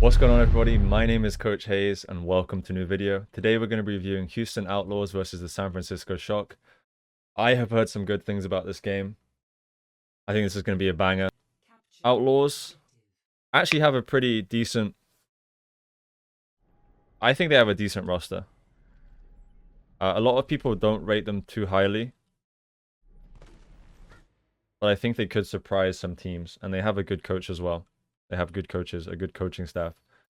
What's going on, everybody? My name is Coach Hayes and welcome to a new video. Today we're going to be reviewing Houston Outlaws versus the San Francisco Shock. I have heard some good things about this game. I think this is going to be a banger. Outlaws actually have a pretty decent... I think they have a decent roster. A lot of people don't rate them too highly, but I think they could surprise some teams, and they have a good coach as well. They have good coaches, a good coaching staff.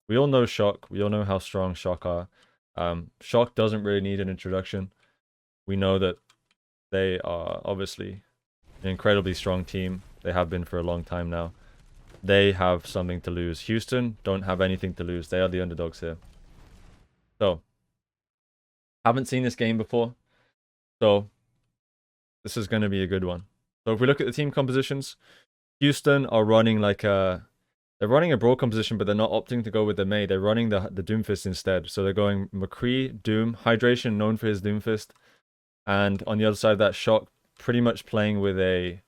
We all know Shock. We all know how strong Shock are. Shock doesn't really need an introduction. We know that they are obviously an incredibly strong team. They have been for a long time now. They have something to lose. Houston don't have anything to lose. They are the underdogs here. So, haven't seen this game before. So, this is going to be a good one. So, if we look at the team compositions, Houston are running like a... They're running a broad composition, but they're not opting to go with the Mei. They're running the Doomfist instead. So they're going McCree, Doom, Hydration, known for his Doomfist. And on the other side of that, Shock pretty much playing with a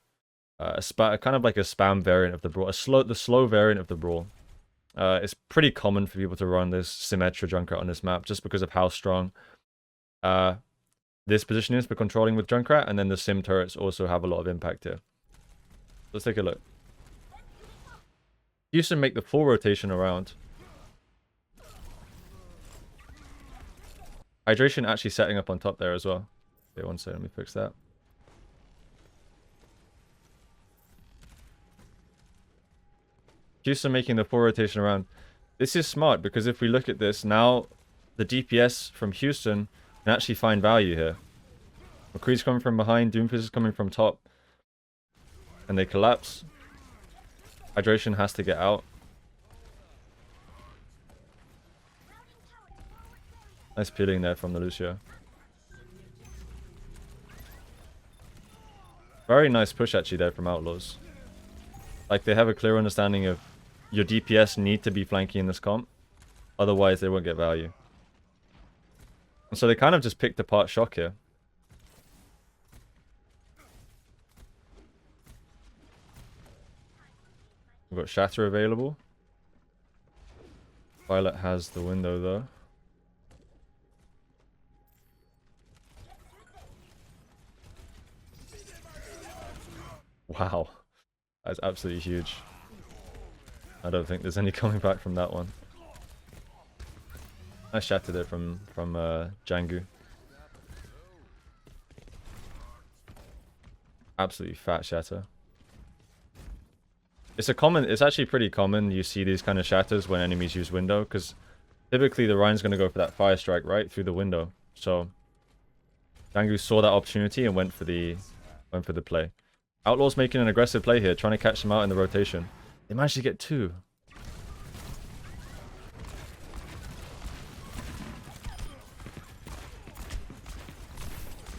kind of like a spam variant of the Brawl. The slow variant of the Brawl. It's pretty common for people to run this Symmetra Junkrat on this map just because of how strong this position is for controlling with Junkrat. And then the Sim turrets also have a lot of impact here. Let's take a look. Houston make the full rotation around. Hydration actually setting up on top there as well. Okay, one second, let me fix that. Houston making the full rotation around. This is smart because if we look at this, now the DPS from Houston can actually find value here. McCree's coming from behind, Doomfist is coming from top. And they collapse. Hydration has to get out. Nice peeling there from the Lucio. Very nice push actually there from Outlaws. Like they have a clear understanding of your DPS need to be flanking in this comp. Otherwise they won't get value. And so they kind of just picked apart Shock here. We've got Shatter available. Violet has the window though. Wow. That's absolutely huge. I don't think there's any coming back from that one. Nice Shatter there from Jangu. Absolutely fat Shatter. It's actually pretty common you see these kind of shatters when enemies use window, because typically the Ryan's going to go for that fire strike right through the window. So Jangu saw that opportunity and went for the play. Outlaws making an aggressive play here, trying to catch them out in the rotation. They managed to get two.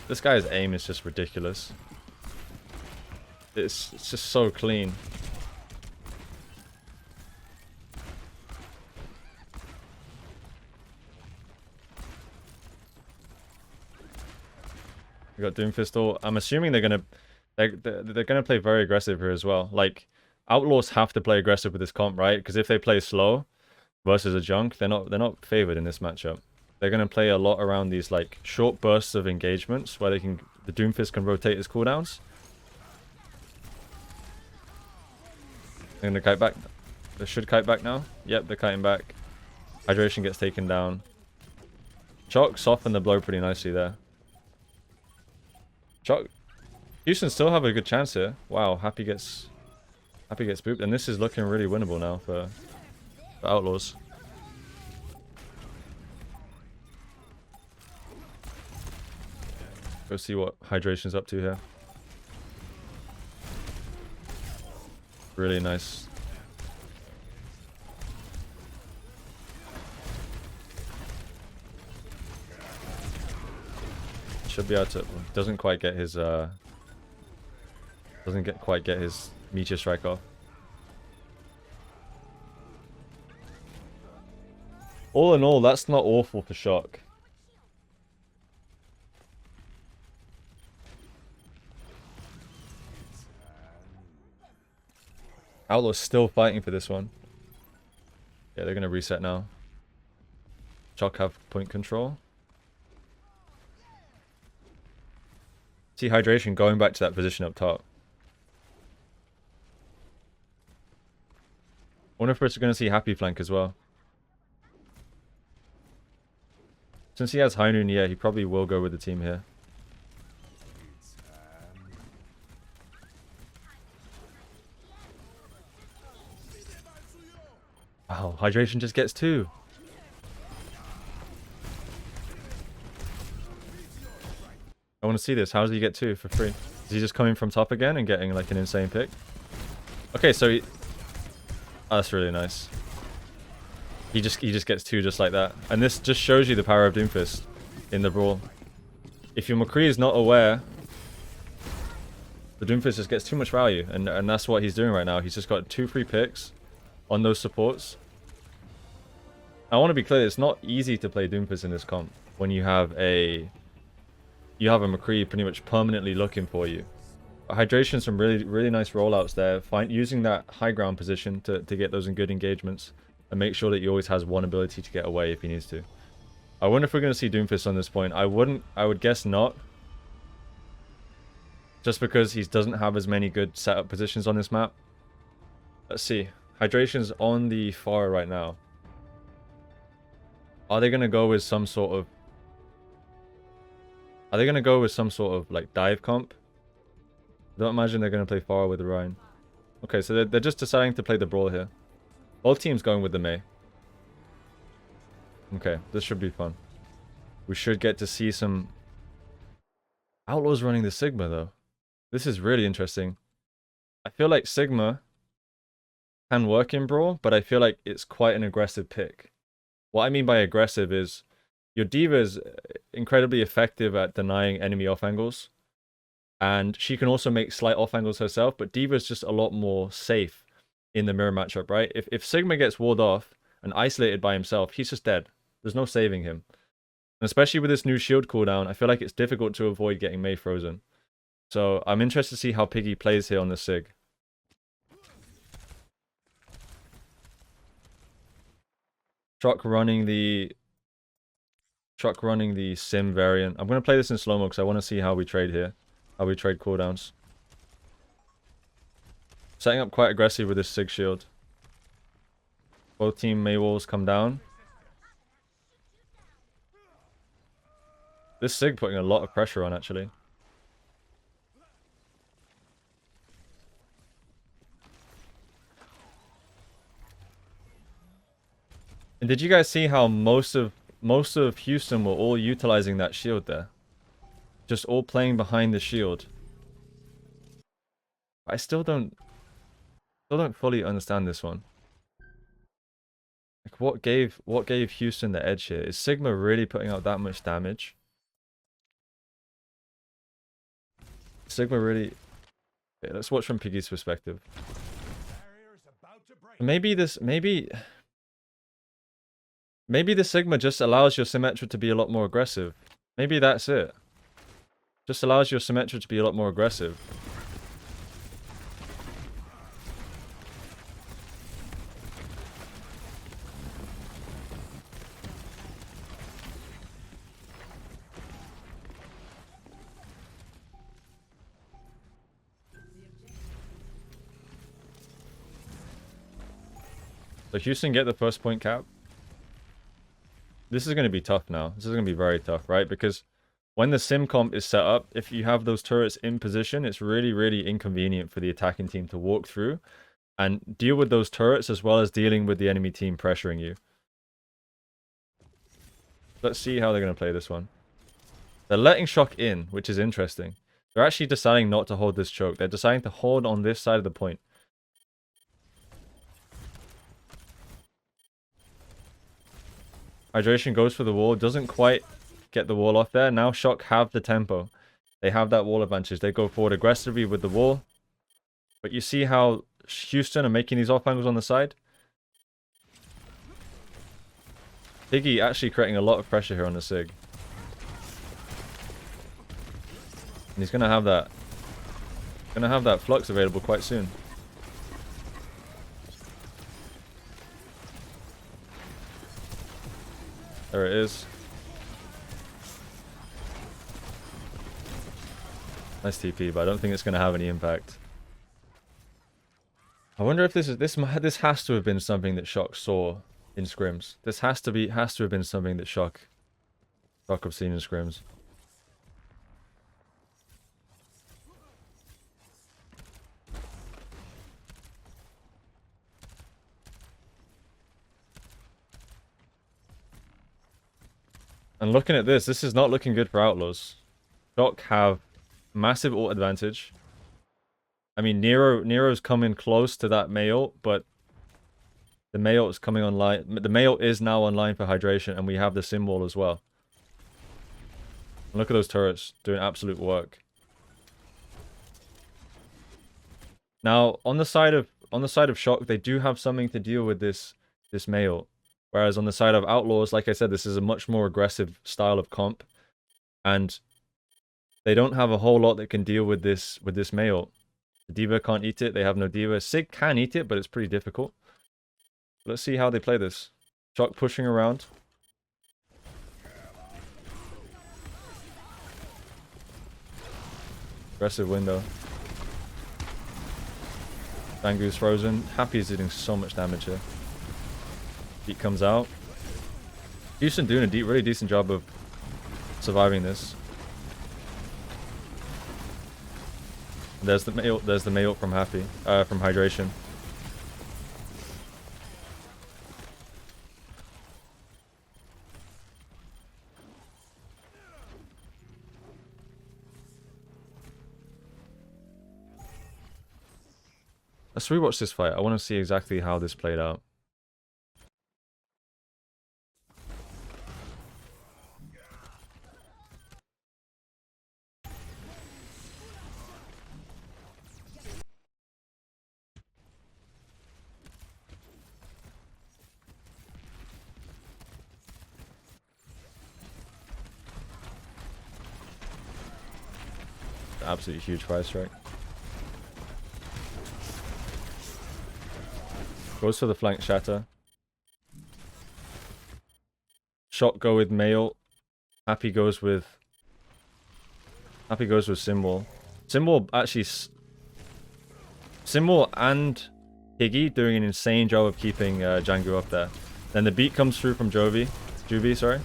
This guy's aim is just ridiculous. It's just so clean. We got Doomfist. I'm assuming they're gonna play very aggressive here as well. Like Outlaws have to play aggressive with this comp, right? Because if they play slow versus a junk, they're not favored in this matchup. They're gonna play a lot around these like short bursts of engagements where the Doomfist can rotate his cooldowns. They're gonna kite back. They should kite back now. Yep, they're kiting back. Hydration gets taken down. Shock softened the blow pretty nicely there. Houston still have a good chance here. Wow, Happy gets booped, and this is looking really winnable now for Outlaws. Go see what Hydration's up to here. Really nice. Should be able to. Doesn't quite get his quite get his meteor strike off. All in all, that's not awful for Shock. Outlaw's still fighting for this one. Yeah, they're gonna reset now. Shock have point control. See Hydration going back to that position up top. I wonder if we're going to see Happy flank as well. Since he has Hainun, yeah, he probably will go with the team here. Wow, Hydration just gets 2. I want to see this. How does he get 2 for free? Is he just coming from top again and getting like an insane pick? Okay, so he... Oh, that's really nice. He just gets 2 just like that. And this just shows you the power of Doomfist in the brawl. If your McCree is not aware, the Doomfist just gets too much value. And that's what he's doing right now. He's just got 2 free picks on those supports. I want to be clear, it's not easy to play Doomfist in this comp when you have a McCree pretty much permanently looking for you. Hydration, some really nice rollouts there. Using that high ground position to get those in good engagements and make sure that he always has one ability to get away if he needs to. I wonder if we're going to see Doomfist on this point. I would guess not. Just because he doesn't have as many good setup positions on this map. Let's see. Hydration's on the far right now. Are they going to go with some sort of... Are they going to go with some sort of like dive comp? I don't imagine they're going to play far with Ryan. Okay, so they're just deciding to play the brawl here. Both teams going with the Mei. Okay, this should be fun. We should get to see some Outlaws running the Sigma though. This is really interesting. I feel like Sigma can work in brawl, but I feel like it's quite an aggressive pick. What I mean by aggressive is your D.Va is incredibly effective at denying enemy off angles. And she can also make slight off angles herself, but D.Va is just a lot more safe in the mirror matchup, right? If Sigma gets walled off and isolated by himself, he's just dead. There's no saving him. And especially with this new shield cooldown, I feel like it's difficult to avoid getting Mei frozen. So I'm interested to see how Piggy plays here on the Sig. Shock running the Sim variant. I'm going to play this in slow-mo because I want to see how we trade here. How we trade cooldowns. Setting up quite aggressive with this Sig shield. Both team Mei walls come down. This Sig putting a lot of pressure on actually. And did you guys see how most of Houston were all utilizing that shield there? Just all playing behind the shield. I still don't fully understand this one. Like what gave Houston the edge here? Is Sigma really putting out that much damage? Sigma really... Okay, let's watch from Piggy's perspective. Maybe the Sigma just allows your Symmetra to be a lot more aggressive. Maybe that's it. Just allows your Symmetra to be a lot more aggressive. So Houston get the first point cap. This is going to be tough now. This is going to be very tough, right? Because when the sim comp is set up, if you have those turrets in position, it's really, really inconvenient for the attacking team to walk through and deal with those turrets as well as dealing with the enemy team pressuring you. Let's see how they're going to play this one. They're letting Shock in, which is interesting. They're actually deciding not to hold this choke. They're deciding to hold on this side of the point. Hydration goes for the wall, doesn't quite get the wall off there. Now Shock have the tempo. They have that wall advantage. They go forward aggressively with the wall. But you see how Houston are making these off angles on the side? Piggy actually creating a lot of pressure here on the Sig. And he's gonna have that flux available quite soon. There it is. Nice TP, but I don't think it's going to have any impact. I wonder if this has to have been something that Shock saw in scrims. This has to have been something that Shock have seen in scrims. And looking at this is not looking good for Outlaws. Shock have massive ult advantage. I mean, Nero's coming close to that Mayo, but the Mayo is coming online. The Mayo is now online for hydration, and we have the Sim wall as well. And look at those turrets doing absolute work. Now, on the side of Shock, they do have something to deal with this Mayo. Whereas on the side of Outlaws, like I said, this is a much more aggressive style of comp. And they don't have a whole lot that can deal with this Mayo. The D.Va can't eat it, they have no D.Va. Sig can eat it, but it's pretty difficult. Let's see how they play this. Shock pushing around. Aggressive window. Bangu's frozen. Happy is doing so much damage here. Beat comes out. Houston doing a really decent job of surviving this. There's the Mayo from Happy, from hydration. Let's rewatch this fight. I want to see exactly how this played out. Absolutely huge price strike. Goes for the flank shatter. Shock go with Mail. Happy goes with Symbol. Symbol actually Symbol and Higgy doing an insane job of keeping Django up there. Then the beat comes through from Juvie, sorry.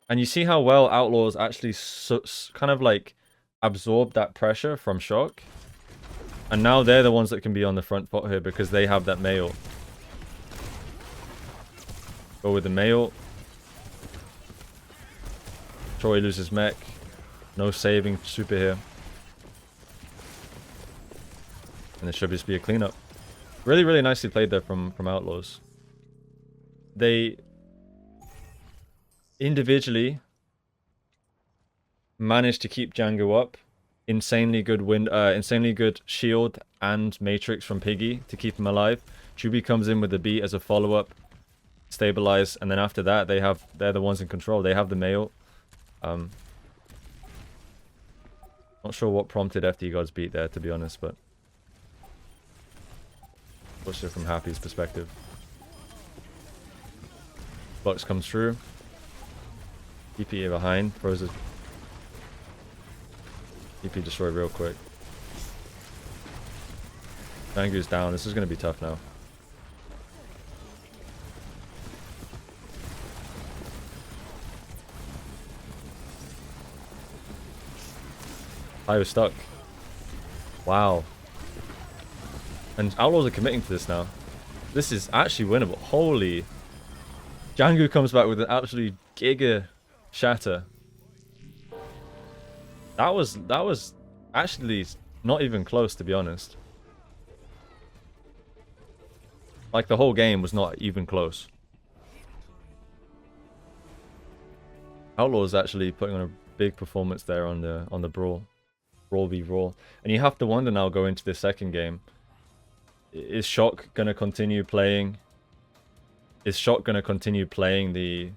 And you see how well Outlaws actually kind of like absorb that pressure from Shock. And now they're the ones that can be on the front foot here because they have that Mail. Go with the Mail. Troy loses mech. No saving super here. And there should just be a cleanup. Really, really nicely played there from Outlaws. They individually managed to keep Django up. Insanely good shield and matrix from Piggy to keep him alive. Chubi comes in with the beat as a follow-up, stabilize, and then after that they're the ones in control. They have the Mail. Not sure what prompted FD God's beat there, to be honest, but watch it from Happy's perspective. Flux comes through. TP behind, throws it. TP destroyed real quick. Bangu's down. This is going to be tough now. I was stuck. Wow. And Outlaws are committing to this now. This is actually winnable. Holy. Django comes back with an absolutely giga shatter. That was actually not even close, to be honest. Like, the whole game was not even close. Outlaws actually putting on a big performance there on the Brawl v Brawl. And you have to wonder now going into the second game, is Shock gonna continue playing? Is Shock gonna continue playing the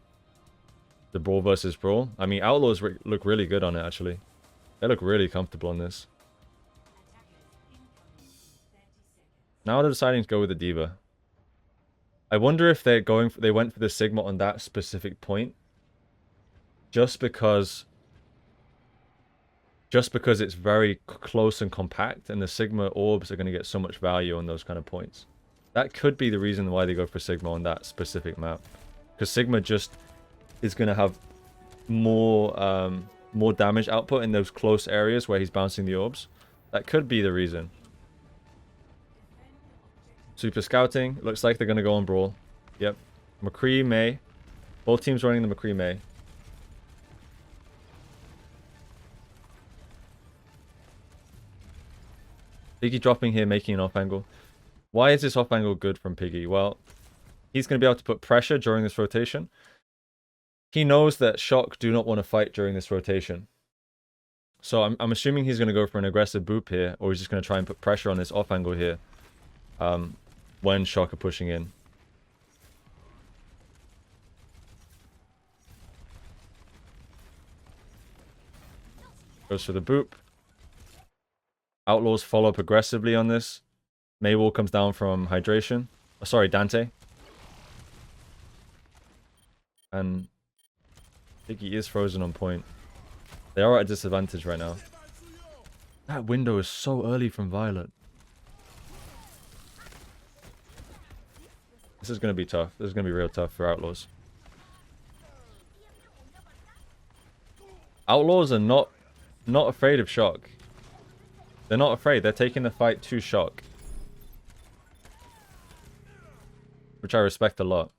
Brawl versus Brawl? I mean, Outlaws look really good on it actually. They look really comfortable on this. Now they're deciding to go with the D.Va. I wonder if they went for the Sigma on that specific point just because it's very close and compact, and the Sigma orbs are going to get so much value on those kind of points. That could be the reason why they go for Sigma on that specific map. Because Sigma just is going to have more damage output in those close areas where he's bouncing the orbs. That could be the reason. Super scouting. Looks like they're going to go on Brawl. Yep. McCree, May. Both teams running the McCree, May. Piggy dropping here, making an off angle. Why is this off angle good from Piggy? Well, he's going to be able to put pressure during this rotation. He knows that Shock do not want to fight during this rotation. So I'm assuming he's going to go for an aggressive boop here, or he's just going to try and put pressure on this off angle here when Shock are pushing in. Goes for the boop. Outlaws follow up aggressively on this. Maywall comes down from hydration. Oh, sorry, Dante. And Piggy is frozen on point. They are at a disadvantage right now. That window is so early from Violet. This is going to be tough. This is going to be real tough for Outlaws. Outlaws are not afraid of Shock. They're not afraid. They're taking the fight to Shock. Which I respect a lot.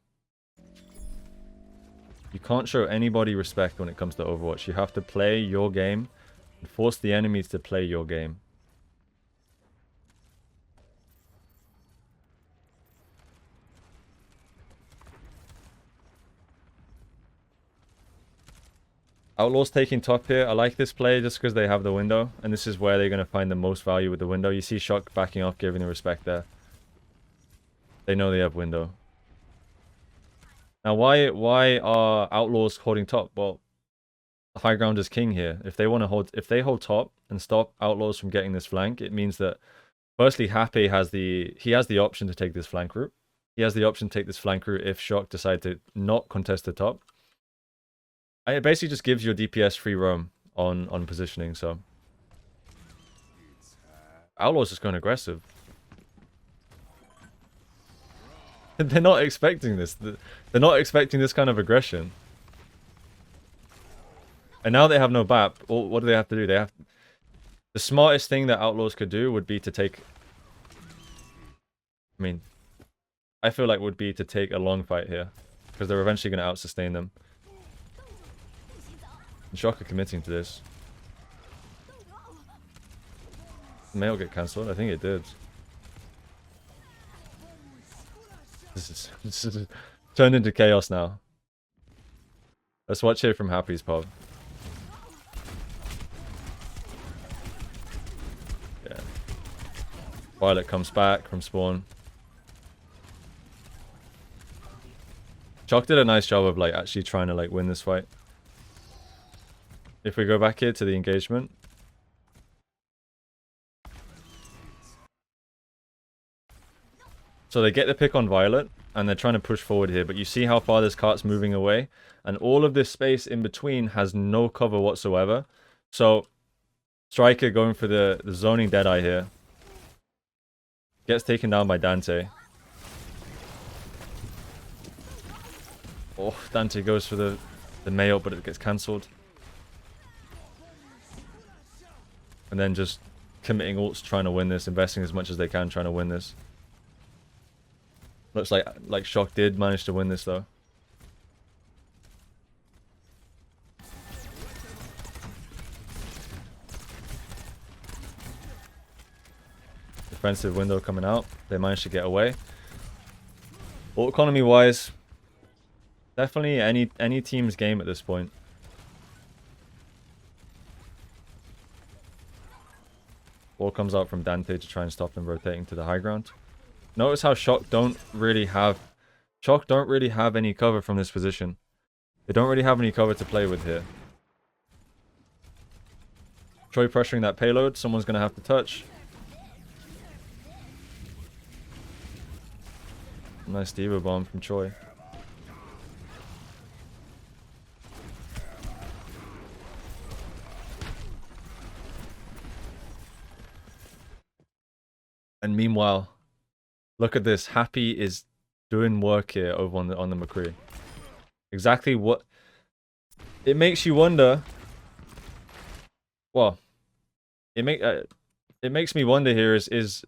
You can't show anybody respect when it comes to Overwatch. You have to play your game and force the enemies to play your game. Outlaws taking top here. I like this play just because they have the window. And this is where they're going to find the most value with the window. You see Shock backing off, giving the respect there. They know they have window. Now, why are Outlaws holding top? Well, the high ground is king here. If they hold top and stop Outlaws from getting this flank, it means that firstly, Happy has the option to take this flank route. He has the option to take this flank route if Shock decide to not contest the top. It basically just gives your DPS free roam on positioning, so. Outlaw's just going aggressive. They're not expecting this. They're not expecting this kind of aggression. And now they have no BAP. What do they have to do? The smartest thing that Outlaws could do would be to take... I mean, I feel like would be to take a long fight here. Because they're eventually going to out-sustain them. And Shock are committing to this. May it get cancelled? I think it did. This is turned into chaos now. Let's watch it from Happy's pub. Yeah. Violet comes back from spawn. Shock did a nice job of like actually trying to like win this fight. If we go back here to the engagement. So they get the pick on Violet, and they're trying to push forward here, but you see how far this cart's moving away, and all of this space in between has no cover whatsoever. So, Striker going for the zoning Deadeye here. Gets taken down by Dante. Oh, Dante goes for the mail, but it gets cancelled. And then just committing ults, trying to win this, investing as much as they can, trying to win this. Looks like Shock did manage to win this though. Defensive window coming out. They managed to get away. Ult economy wise, definitely any team's game at this point. Ball comes out from Dante to try and stop them rotating to the high ground. Notice how Shock don't really have any cover from this position. They don't really have any cover to play with here. Troy pressuring that payload. Someone's going to have to touch. Nice Diva bomb from Choi. And meanwhile, look at this. Happy is doing work here over on the McCree. Exactly what it makes you wonder. Well, it makes me wonder here is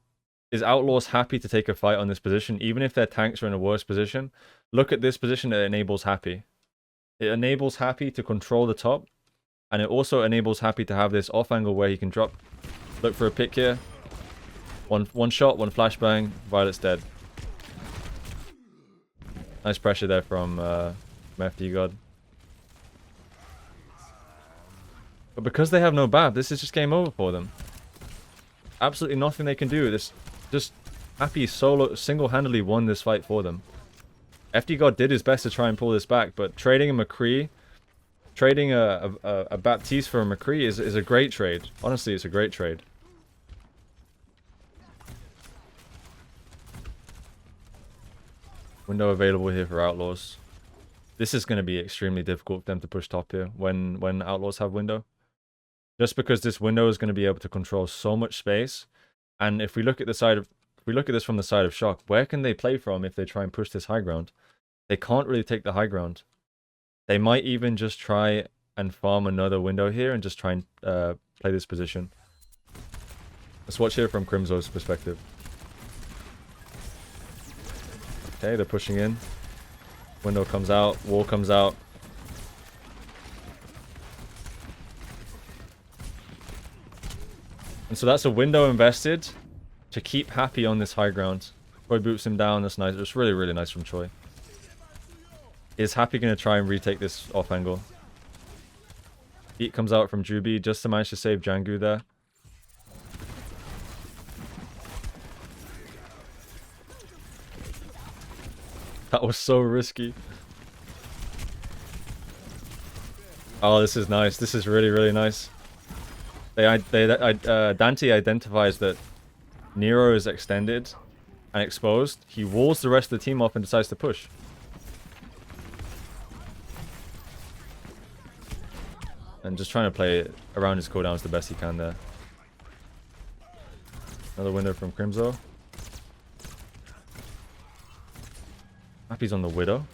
Outlaws happy to take a fight on this position, even if their tanks are in a worse position? Look at this position that enables Happy. It enables Happy to control the top, and it also enables Happy to have this off angle where he can drop. Look for a pick here. One shot, one flashbang, Violet's dead. Nice pressure there from FD God. But because they have no BAB, this is just game over for them. Absolutely nothing they can do. This just Happy solo single-handedly won this fight for them. FD God did his best to try and pull this back, but trading a McCree, trading a Baptiste for a McCree is a great trade. Honestly, it's a great trade. Window available here for Outlaws. This is going to be extremely difficult for them to push top here when Outlaws have window. Just because this window is going to be able to control so much space. And if we look at the side of, if we look at this from the side of Shock, where can they play from if they try and push this high ground? They can't really take the high ground. They might even just try and farm another window here and just try and play this position. Let's watch here from Crimzo's perspective. Okay, they're pushing in. Window comes out, wall comes out. And so that's a window invested to keep Happy on this high ground. Choi boots him down, that's nice. It's really, really nice from Choi. Is Happy going to try and retake this off angle? Beat comes out from Juby just to manage to save Jangu there. That was so risky. Oh, this is nice. This is really, really nice. Dante identifies that Nero is extended and exposed. He walls the rest of the team off and decides to push. And just trying to play around his cooldowns the best he can there. Another window from Crimzo. Happy's on the Widow.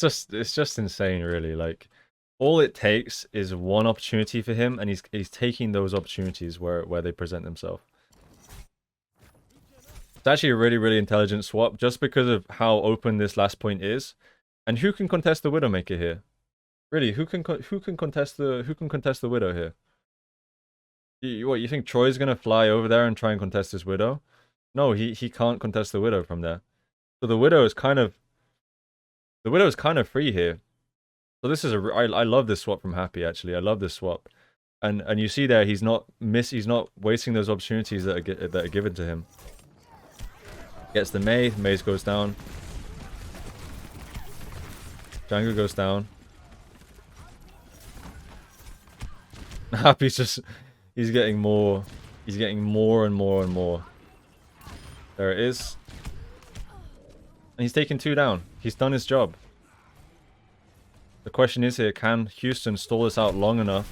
It's just insane, really. Like, all it takes is one opportunity for him, and he's taking those opportunities where they present themselves. It's actually a really, really intelligent swap, just because of how open this last point is. And who can contest the Widowmaker here? Really, who can contest the Widow here? What, you think Troy's gonna fly over there and try and contest this Widow? No, he can't contest the Widow from there. So the Widow is kind of free here. So this is I love this swap from Happy, actually. I love this swap. And you see there, he's not wasting those opportunities that are given to him. Gets the Mei, Maze goes down. Django goes down. Happy's just, he's getting more and more and more. There it is. And he's taken 2 down. He's done his job. The question is here, can Houston stall this out long enough?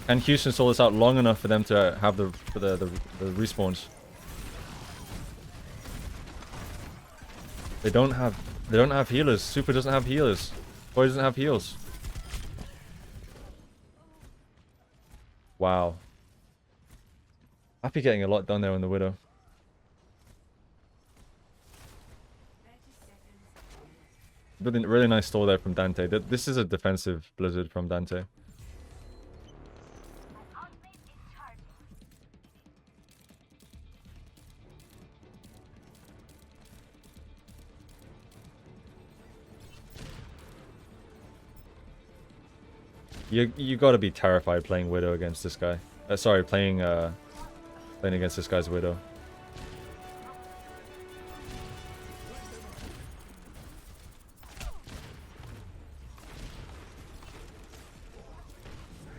Can Houston stall this out long enough for them to have the respawns? They don't have healers. Super doesn't have healers. Boy doesn't have heals. Wow. Happy getting a lot done there on the Widow. Really nice stall there from Dante. This is a defensive blizzard from Dante. You gotta be terrified playing Widow against this guy. Sorry, playing against this guy's Widow.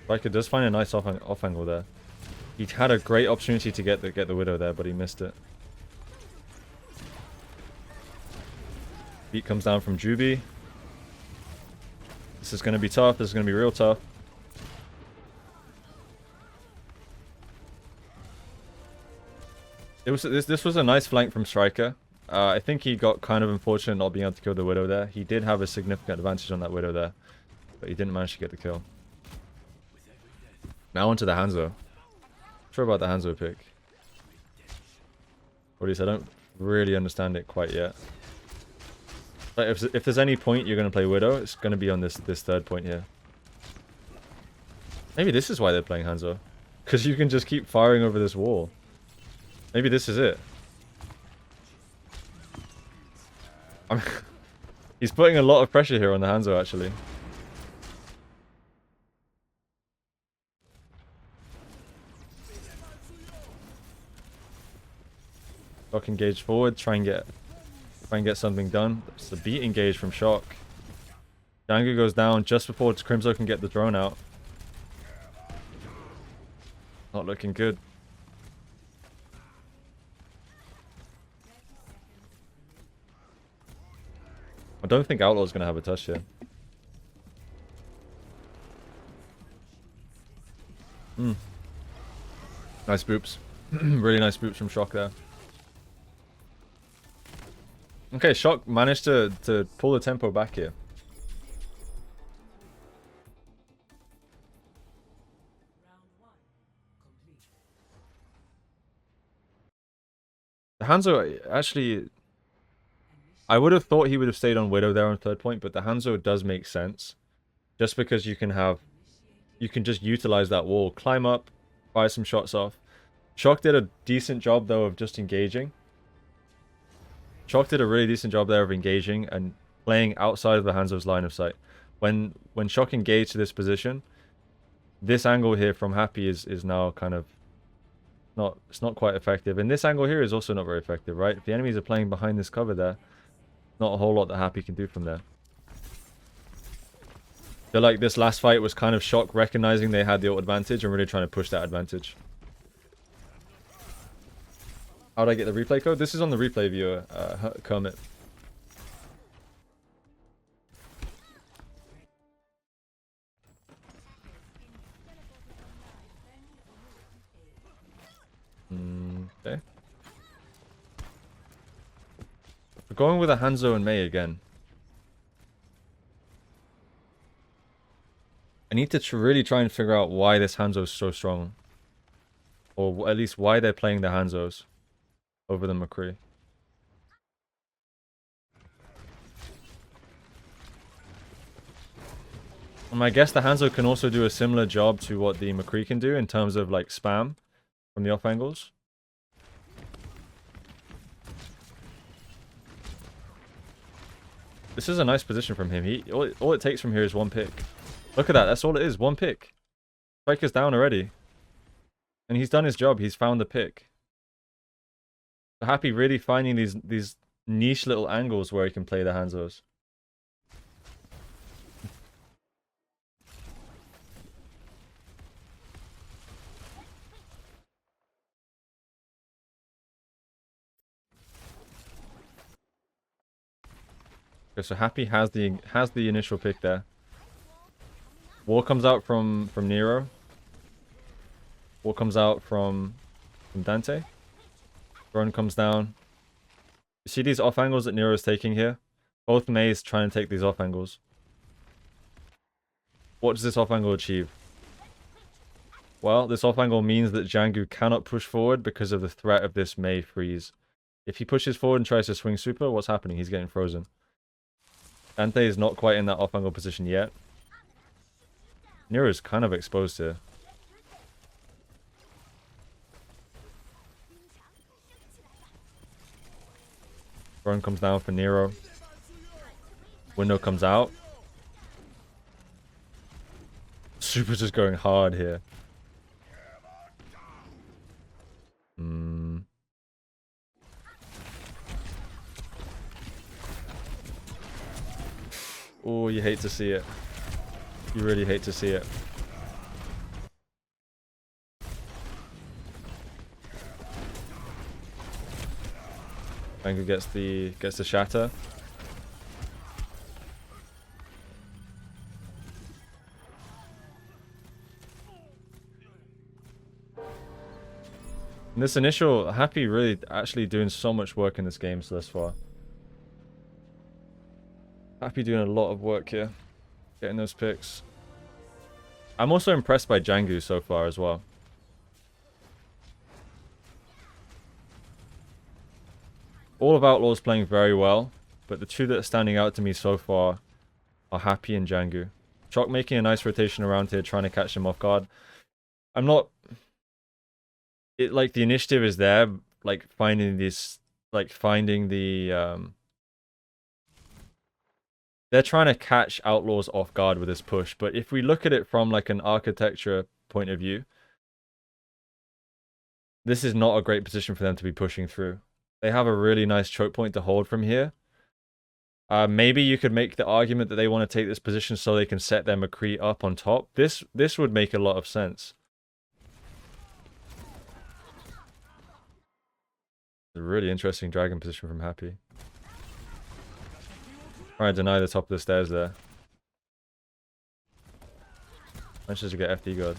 Striker does find a nice off angle there. He had a great opportunity to get the Widow there, but he missed it. Beat comes down from Juby. This is going to be tough. This is going to be real tough. This was a nice flank from Striker. I think he got kind of unfortunate not being able to kill the Widow there. He did have a significant advantage on that Widow there, but he didn't manage to get the kill. Now onto the Hanzo. Not sure about the Hanzo pick. Or at least I don't really understand it quite yet. Like if there's any point you're going to play Widow, it's going to be on this third point here. Maybe this is why they're playing Hanzo. Because you can just keep firing over this wall. Maybe this is it. He's putting a lot of pressure here on the Hanzo, actually. Shock engage forward, try and get something done. It's a beat engage from Shock. Django goes down just before Crimzo can get the drone out. Not looking good. I don't think Outlaw's going to have a touch here. Nice boops. Really nice boops from Shock there. Okay, Shock managed to pull the tempo back here. The Hanzo, actually, I would have thought he would have stayed on Widow there on third point, but the Hanzo does make sense. Just because you can just utilize that wall, climb up, fire some shots off. Shock did a decent job though of just engaging. Shock did a really decent job there of engaging and playing outside of the Hanzo's line of sight. When Shock engaged to this position, this angle here from Happy is now kind of it's not quite effective. And this angle here is also not very effective, right? If the enemies are playing behind this cover there, not a whole lot that Happy can do from there. I feel like this last fight was kind of Shock recognizing they had the ult advantage and really trying to push that advantage. How'd I get the replay code? This is on the replay viewer, Kermit. Okay. We're going with a Hanzo and Mei again. I need to really try and figure out why this Hanzo is so strong. Or at least why they're playing the Hanzos over the McCree. I guess the Hanzo can also do a similar job to what the McCree can do in terms of like spam from the off angles. This is a nice position from him. All it takes from here is one pick. Look at that. That's all it is. One pick. Striker's down already. And he's done his job. He's found the pick. So Happy really finding these niche little angles where he can play the Hanzos. Okay, so Happy has the initial pick there. War comes out from Nero. War comes out from Dante. Drone comes down. You see these off angles that Nero's taking here? Both Mei's trying to take these off angles. What does this off angle achieve? Well, this off angle means that Jangu cannot push forward because of the threat of this Mei freeze. If he pushes forward and tries to swing super, what's happening? He's getting frozen. Dante is not quite in that off-angle position yet. Nero's kind of exposed here. Throne comes down for Nero. Window comes out. Super's just going hard here. Oh, you hate to see it. You really hate to see it. Angu gets the shatter. And this initial Happy really actually doing so much work in this game so thus far. Happy doing a lot of work here. Getting those picks. I'm also impressed by Jangu so far as well. All of Outlaws playing very well, but the two that are standing out to me so far are Happy and Jangu. Shock making a nice rotation around here, trying to catch him off guard. I'm not... It, like, the initiative is there, like, finding this... Like, finding the... They're trying to catch Outlaws off guard with this push, but if we look at it from, like, an architecture point of view, this is not a great position for them to be pushing through. They have a really nice choke point to hold from here. Maybe you could make the argument that they want to take this position so they can set their McCree up on top. This would make a lot of sense. A really interesting dragon position from Happy. Trying to deny the top of the stairs there. Manages to get FD guard.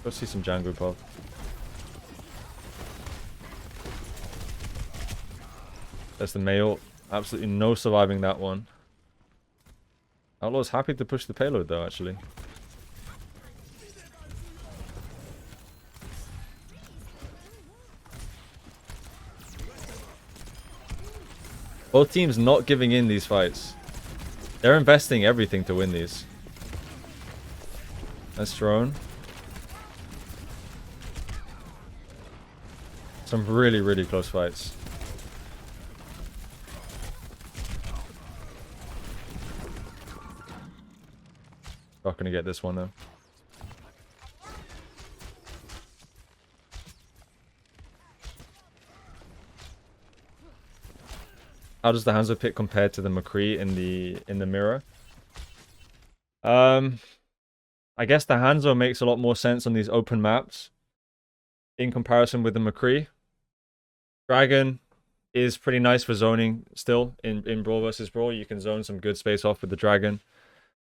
Go see some Django pop. There's the Mayo. Absolutely no surviving that one. Outlaw's happy to push the payload though, actually. Both teams not giving in these fights. They're investing everything to win these. Nice drone. Some really, really close fights. Not gonna get this one though. How does the Hanzo pick compare to the McCree in the mirror? I guess the Hanzo makes a lot more sense on these open maps in comparison with the McCree. Dragon is pretty nice for zoning still in Brawl versus Brawl. You can zone some good space off with the Dragon.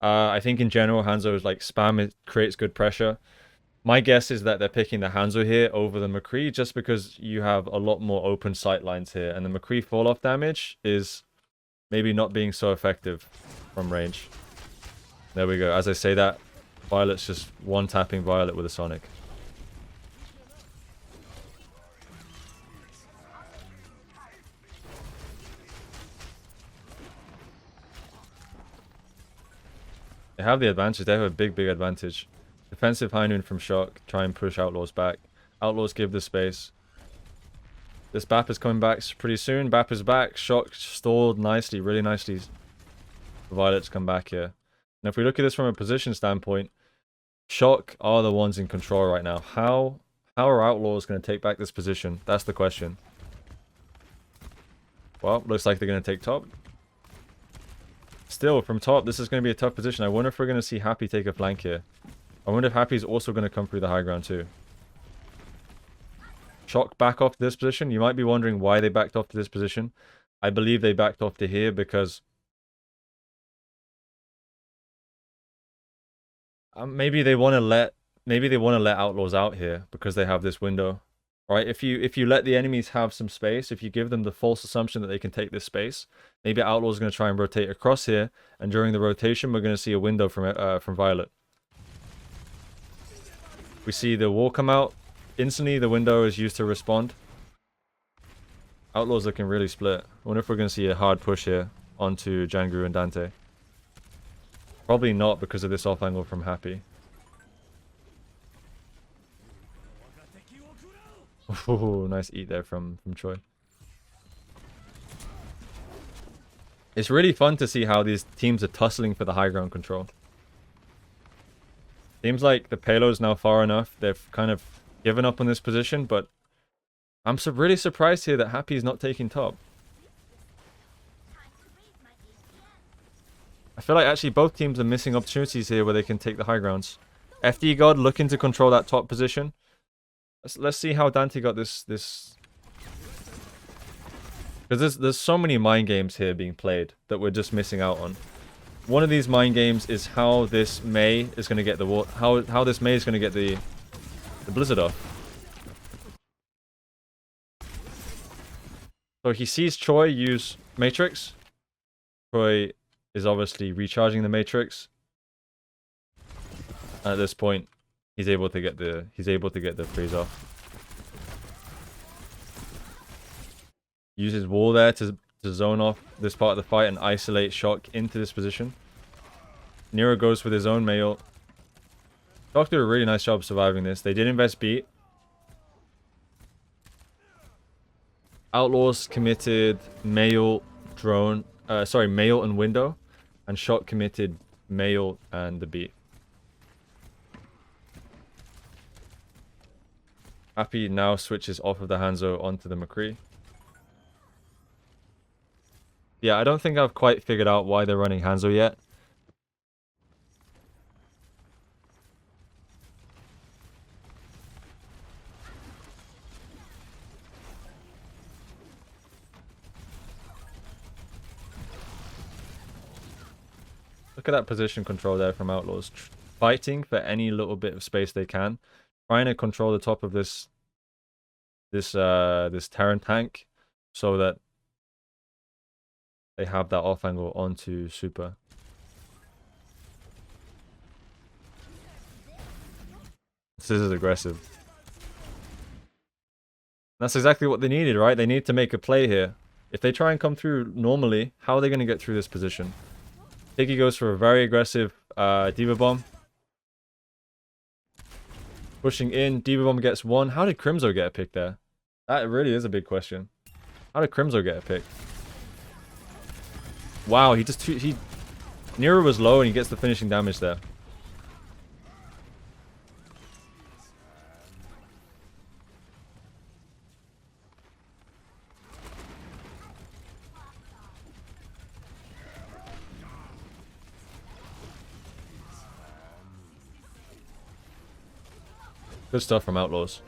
I think in general, Hanzo is like spam. It creates good pressure. My guess is that they're picking the Hanzo here over the McCree just because you have a lot more open sight lines here. And the McCree fall-off damage is maybe not being so effective from range. There we go. As I say that, Violet's just one-tapping Violet with a Sonic. They have the advantage. They have a big, big advantage. Defensive high noon from Shock. Try and push Outlaws back. Outlaws give the space. This Bap is coming back pretty soon. Bap is back. Shock stalled nicely, really nicely. Violet's come back here. And if we look at this from a position standpoint, Shock are the ones in control right now. How are Outlaws going to take back this position? That's the question. Well, looks like they're going to take top. Still, from top, this is going to be a tough position. I wonder if we're going to see Happy take a flank here. I wonder if Happy's also going to come through the high ground too. Shock back off to this position. You might be wondering why they backed off to this position. I believe they backed off to here because maybe they want to let Outlaws out here because they have this window. Right? If you let the enemies have some space, if you give them the false assumption that they can take this space, maybe Outlaw's going to try and rotate across here, and during the rotation, we're going to see a window from Violet. We see the wall come out. Instantly, the window is used to respond. Outlaws looking really split. I wonder if we're going to see a hard push here onto Django and Dante. Probably not because of this off angle from Happy. Oh, nice eat there from Choi. It's really fun to see how these teams are tussling for the high ground control. Seems like the payload's now far enough. They've kind of given up on this position, but I'm really surprised here that Happy is not taking top. I feel like actually both teams are missing opportunities here where they can take the high grounds. FD God looking to control that top position. Let's see how Dante got this. Because there's so many mind games here being played that we're just missing out on. One of these mind games is how this Mei is going to get the how this Mei is going to get the blizzard off. So he sees Choi use Matrix. Choi is obviously recharging the Matrix. And at this point, he's able to get the freeze off. Uses wall there to zone off this part of the fight and isolate Shock into this position. Nero goes with his own Mail. Shock did a really nice job surviving this. They did invest beat. Outlaws committed Mail, drone, Mail and window, and Shock committed Mail and the beat. Happy now switches off of the Hanzo onto the McCree. Yeah, I don't think I've quite figured out why they're running Hanzo yet. Look at that position control there from Outlaws. Fighting for any little bit of space they can. Trying to control the top of this Terran tank so that they have that off angle onto Super. This is aggressive. That's exactly what they needed, right? They need to make a play here. If they try and come through normally, how are they going to get through this position? Piggy goes for a very aggressive Diva Bomb. Pushing in, Diva Bomb gets one. How did Crimzo get a pick there? That really is a big question. How did Crimzo get a pick? Wow, Nero was low and he gets the finishing damage there. Good stuff from Outlaws.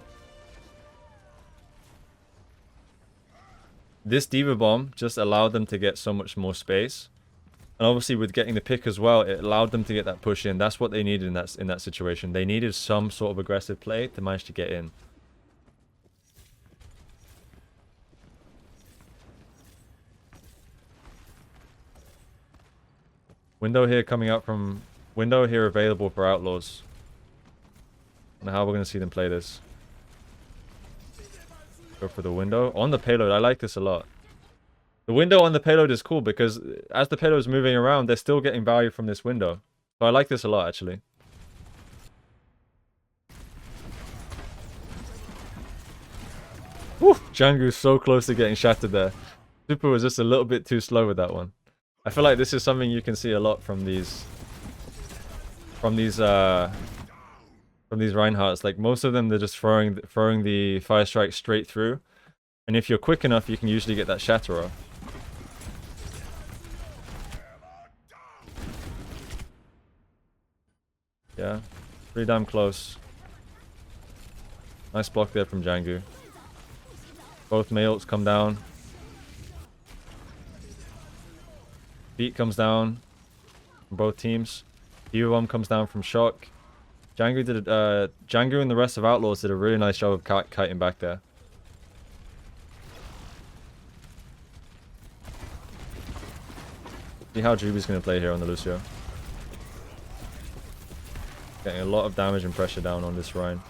This Diva Bomb just allowed them to get so much more space. And obviously with getting the pick as well, it allowed them to get that push in. That's what they needed in that situation. They needed some sort of aggressive play to manage to get in. Window here coming out from... Window here available for Outlaws. I don't know how we're going to see them play this. Go for the window. On the payload, I like this a lot. The window on the payload is cool because as the payload is moving around, they're still getting value from this window. So I like this a lot, actually. Woo! Django's so close to getting shattered there. Super was just a little bit too slow with that one. I feel like this is something you can see a lot from these Reinhardts. Like most of them, they're just throwing the fire strike straight through, and if you're quick enough, you can usually get that shatter off. Yeah, pretty damn close. Nice block there from Django. Both Mayots come down. Beat comes down from both teams. Diva Bomb comes down from Shock. Django and the rest of Outlaws did a really nice job of kiting back there. See how Juby's going to play here on the Lucio. Getting a lot of damage and pressure down on this Rhine.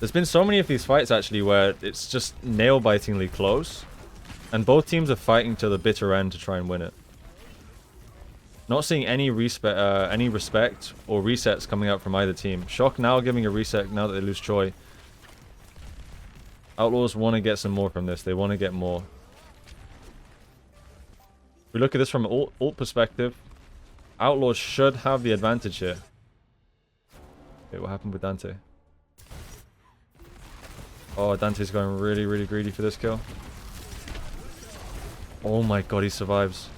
There's been so many of these fights actually where it's just nail-bitingly close, and both teams are fighting to the bitter end to try and win it. Not seeing any respect or resets coming out from either team. Shock now giving a reset now that they lose Choi. Outlaws want to get some more from this. They want to get more. If we look at this from an ult perspective, Outlaws should have the advantage here. Okay, what happened with Dante? Oh, Dante's going really, really greedy for this kill. Oh my god, he survives.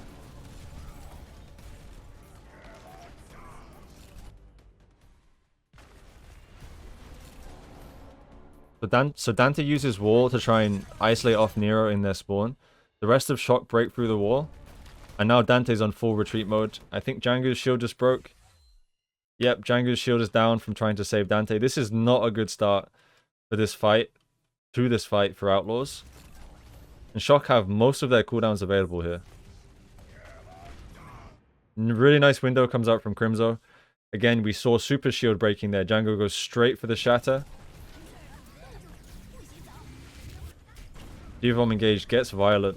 So Dante uses wall to try and isolate off Nero in their spawn. The rest of Shock break through the wall. And now Dante's on full retreat mode. I think Django's shield just broke. Yep, Django's shield is down from trying to save Dante. This is not a good start for this fight. To this fight for Outlaws. And Shock have most of their cooldowns available here. Really nice window comes out from Crimzo. Again, we saw super shield breaking there. Django goes straight for the shatter. Divom engaged, gets Violet.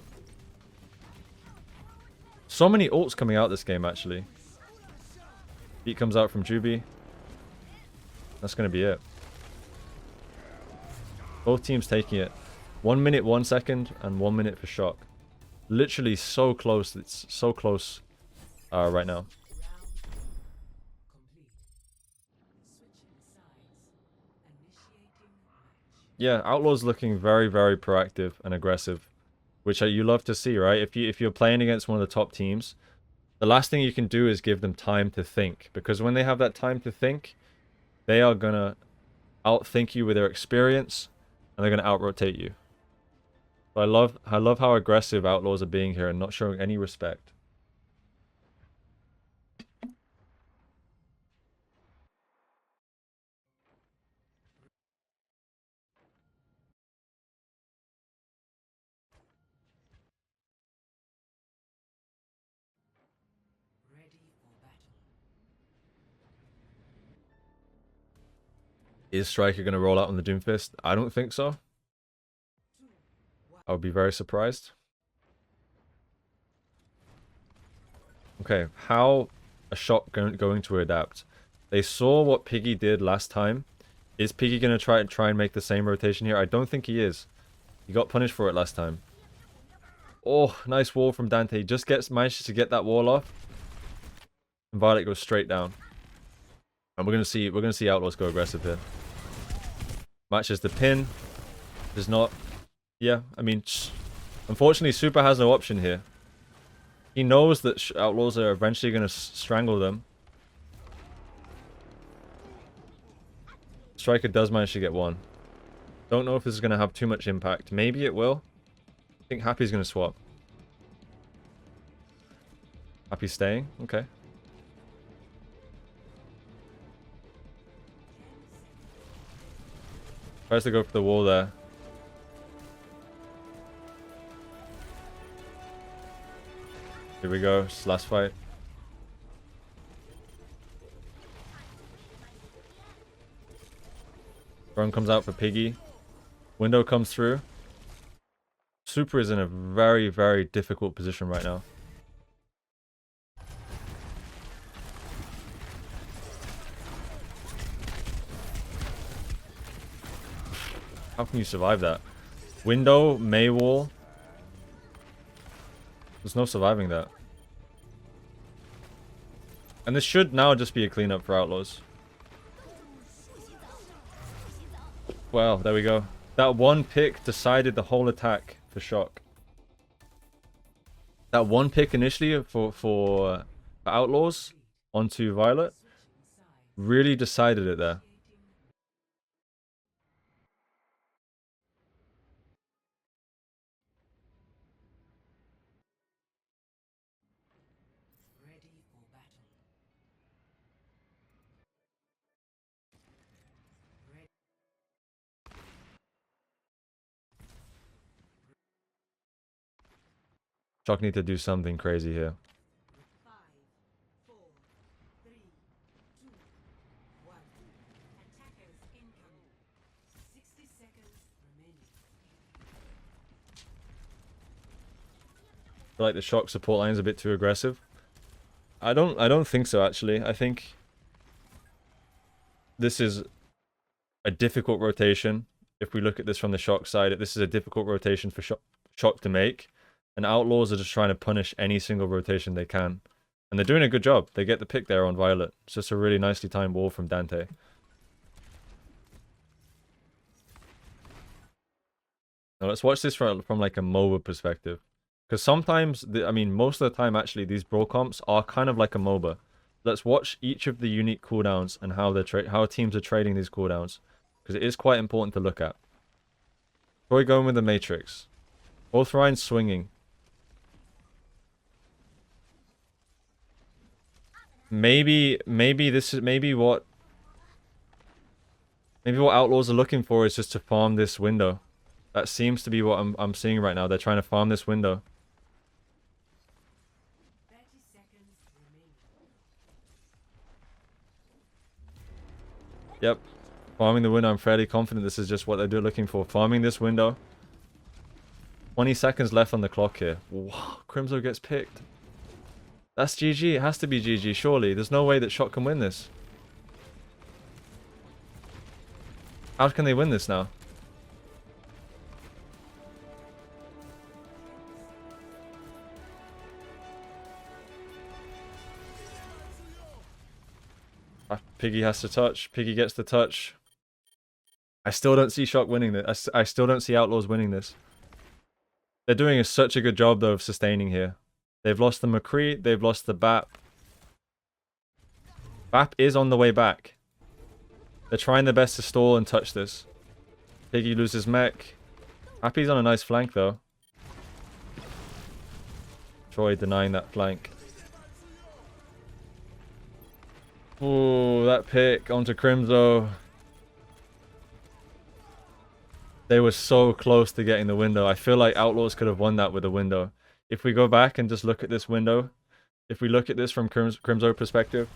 So many ults coming out this game, actually. Beat comes out from Juby. That's going to be it. Both teams taking it. 1 minute, 1 second, and 1 minute for Shock. Literally so close. It's so close right now. Yeah, Outlaw's looking very, very proactive and aggressive, which you love to see, right? If you're playing against one of the top teams, the last thing you can do is give them time to think, because when they have that time to think, they are gonna outthink you with their experience, and they're gonna out-rotate you. So I love how aggressive Outlaws are being here and not showing any respect. Is Striker going to roll out on the Doomfist? I don't think so. I would be very surprised. Okay, how a Shock going to adapt? They saw what Piggy did last time. Is Piggy going to try and make the same rotation here? I don't think he is. He got punished for it last time. Oh, nice wall from Dante. Just manages to get that wall off. And Violet goes straight down. And we're gonna see Outlaws go aggressive here. Matches the pin. Does not. Yeah, I mean, unfortunately, Super has no option here. He knows that Outlaws are eventually going to strangle them. Striker does manage to get one. Don't know if this is going to have too much impact. Maybe it will. I think Happy's going to swap. Happy's staying? Okay. Tries to go for the wall there. Here we go. It's last fight. Drone comes out for Piggy. Window comes through. Super is in a very, very difficult position right now. How can you survive that? Window, Maywall. There's no surviving that. And this should now just be a cleanup for Outlaws. Well, there we go. That one pick decided the whole attack for Shock. That one pick initially for Outlaws onto Violet really decided it there. Shock need to do something crazy here. feel like the Shock support line is a bit too aggressive. I don't think so, actually. I think this is a difficult rotation. If we look at this from the Shock side, this is a difficult rotation for Shock to make. And Outlaws are just trying to punish any single rotation they can. And they're doing a good job. They get the pick there on Violet. It's just a really nicely timed wall from Dante. Now let's watch this from like a MOBA perspective. Because sometimes, I mean, most of the time actually, these brawl comps are kind of like a MOBA. Let's watch each of the unique cooldowns and how teams are trading these cooldowns. Because it is quite important to look at. Troy going with the Matrix. Both Ryan's swinging. Maybe what Outlaws are looking for is just to farm this window. That seems to be what I'm seeing right now. They're trying to farm this window. Yep. Farming the window. I'm fairly confident this is just what they're looking for. Farming this window. 20 seconds left on the clock here. Wow, Crimzo gets picked. That's GG. It has to be GG, surely. There's no way that Shock can win this. How can they win this now? Piggy has to touch. Piggy gets the touch. I still don't see Shock winning this. I still don't see Outlaws winning this. They're doing such a good job, though, of sustaining here. They've lost the McCree. They've lost the BAP. BAP is on the way back. They're trying their best to stall and touch this. Piggy loses mech. Happy's on a nice flank, though. Troy denying that flank. Ooh, that pick onto Crimzo. They were so close to getting the window. I feel like Outlaws could have won that with a window. If we go back and just look at this window, if we look at this from Crimzo perspective,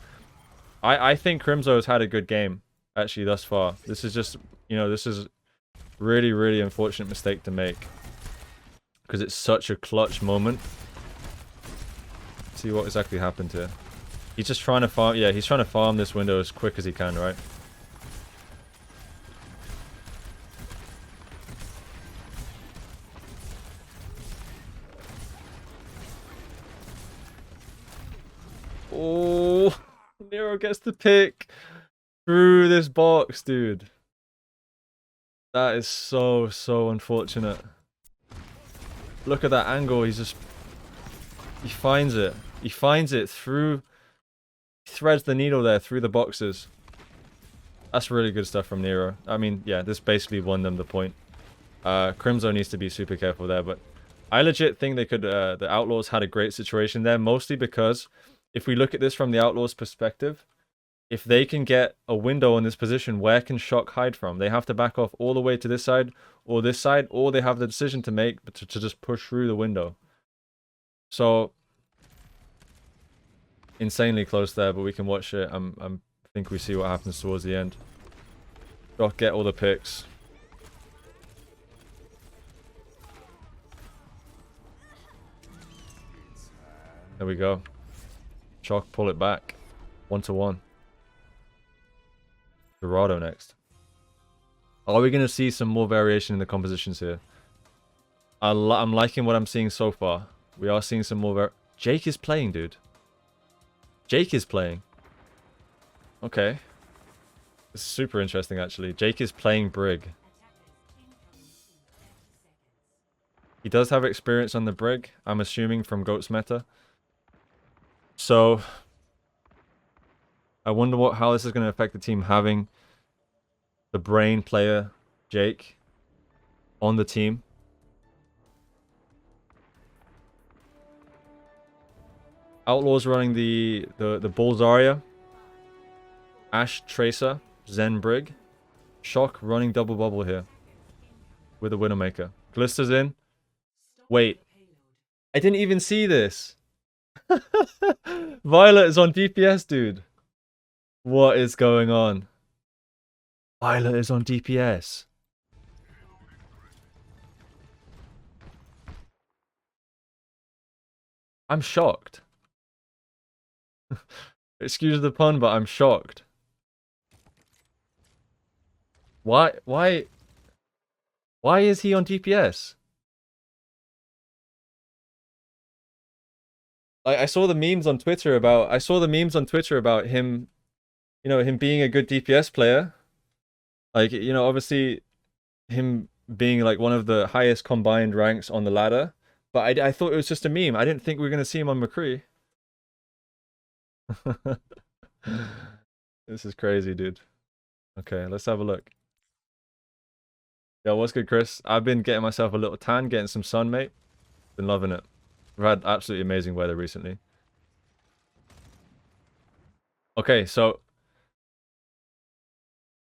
I think Crimzo has had a good game, actually, thus far. This is just, this is really, really unfortunate mistake to make. Because it's such a clutch moment. Let's see what exactly happened here. He's just trying to farm, yeah, he's trying to farm this window as quick as he can, right? Oh, Nero gets the pick through this box, dude. That is so, so unfortunate. Look at that angle. He finds it. He finds it through, threads the needle there through the boxes. That's really good stuff from Nero. I mean, yeah, this basically won them the point. Crimzo needs to be super careful there, but I legit think they could, the Outlaws had a great situation there, mostly because if we look at this from the Outlaws' perspective, if they can get a window in this position, where can Shock hide from? They have to back off all the way to this side, or they have the decision to make to just push through the window. So, insanely close there, but we can watch it. I think we see what happens towards the end. Shock get all the picks. There we go. Shock pull it back. 1-1. Dorado next. Are we going to see some more variation in the compositions here? I'm liking what I'm seeing so far. We are seeing some more Jake is playing, dude. Jake is playing. Okay. This is super interesting, actually. Jake is playing Brig. He does have experience on the Brig, I'm assuming, from Goat's meta. So, I wonder how this is going to affect the team having the brain player, Jake, on the team. Outlaws running the Bull Zarya, Ashe Tracer, Zen Brig, Shock running double bubble here with a Widowmaker. Glister's in. Wait, I didn't even see this. Violet is on DPS, dude. What is going on? Violet is on DPS. I'm shocked. Excuse the pun, but I'm shocked. Why is he on DPS? I saw the memes on Twitter about him, him being a good DPS player. Like, obviously him being like one of the highest combined ranks on the ladder. But I thought it was just a meme. I didn't think we were gonna see him on McCree. This is crazy, dude. Okay, let's have a look. Yo, what's good, Chris? I've been getting myself a little tan, getting some sun, mate. Been loving it. We've had absolutely amazing weather recently. Okay, so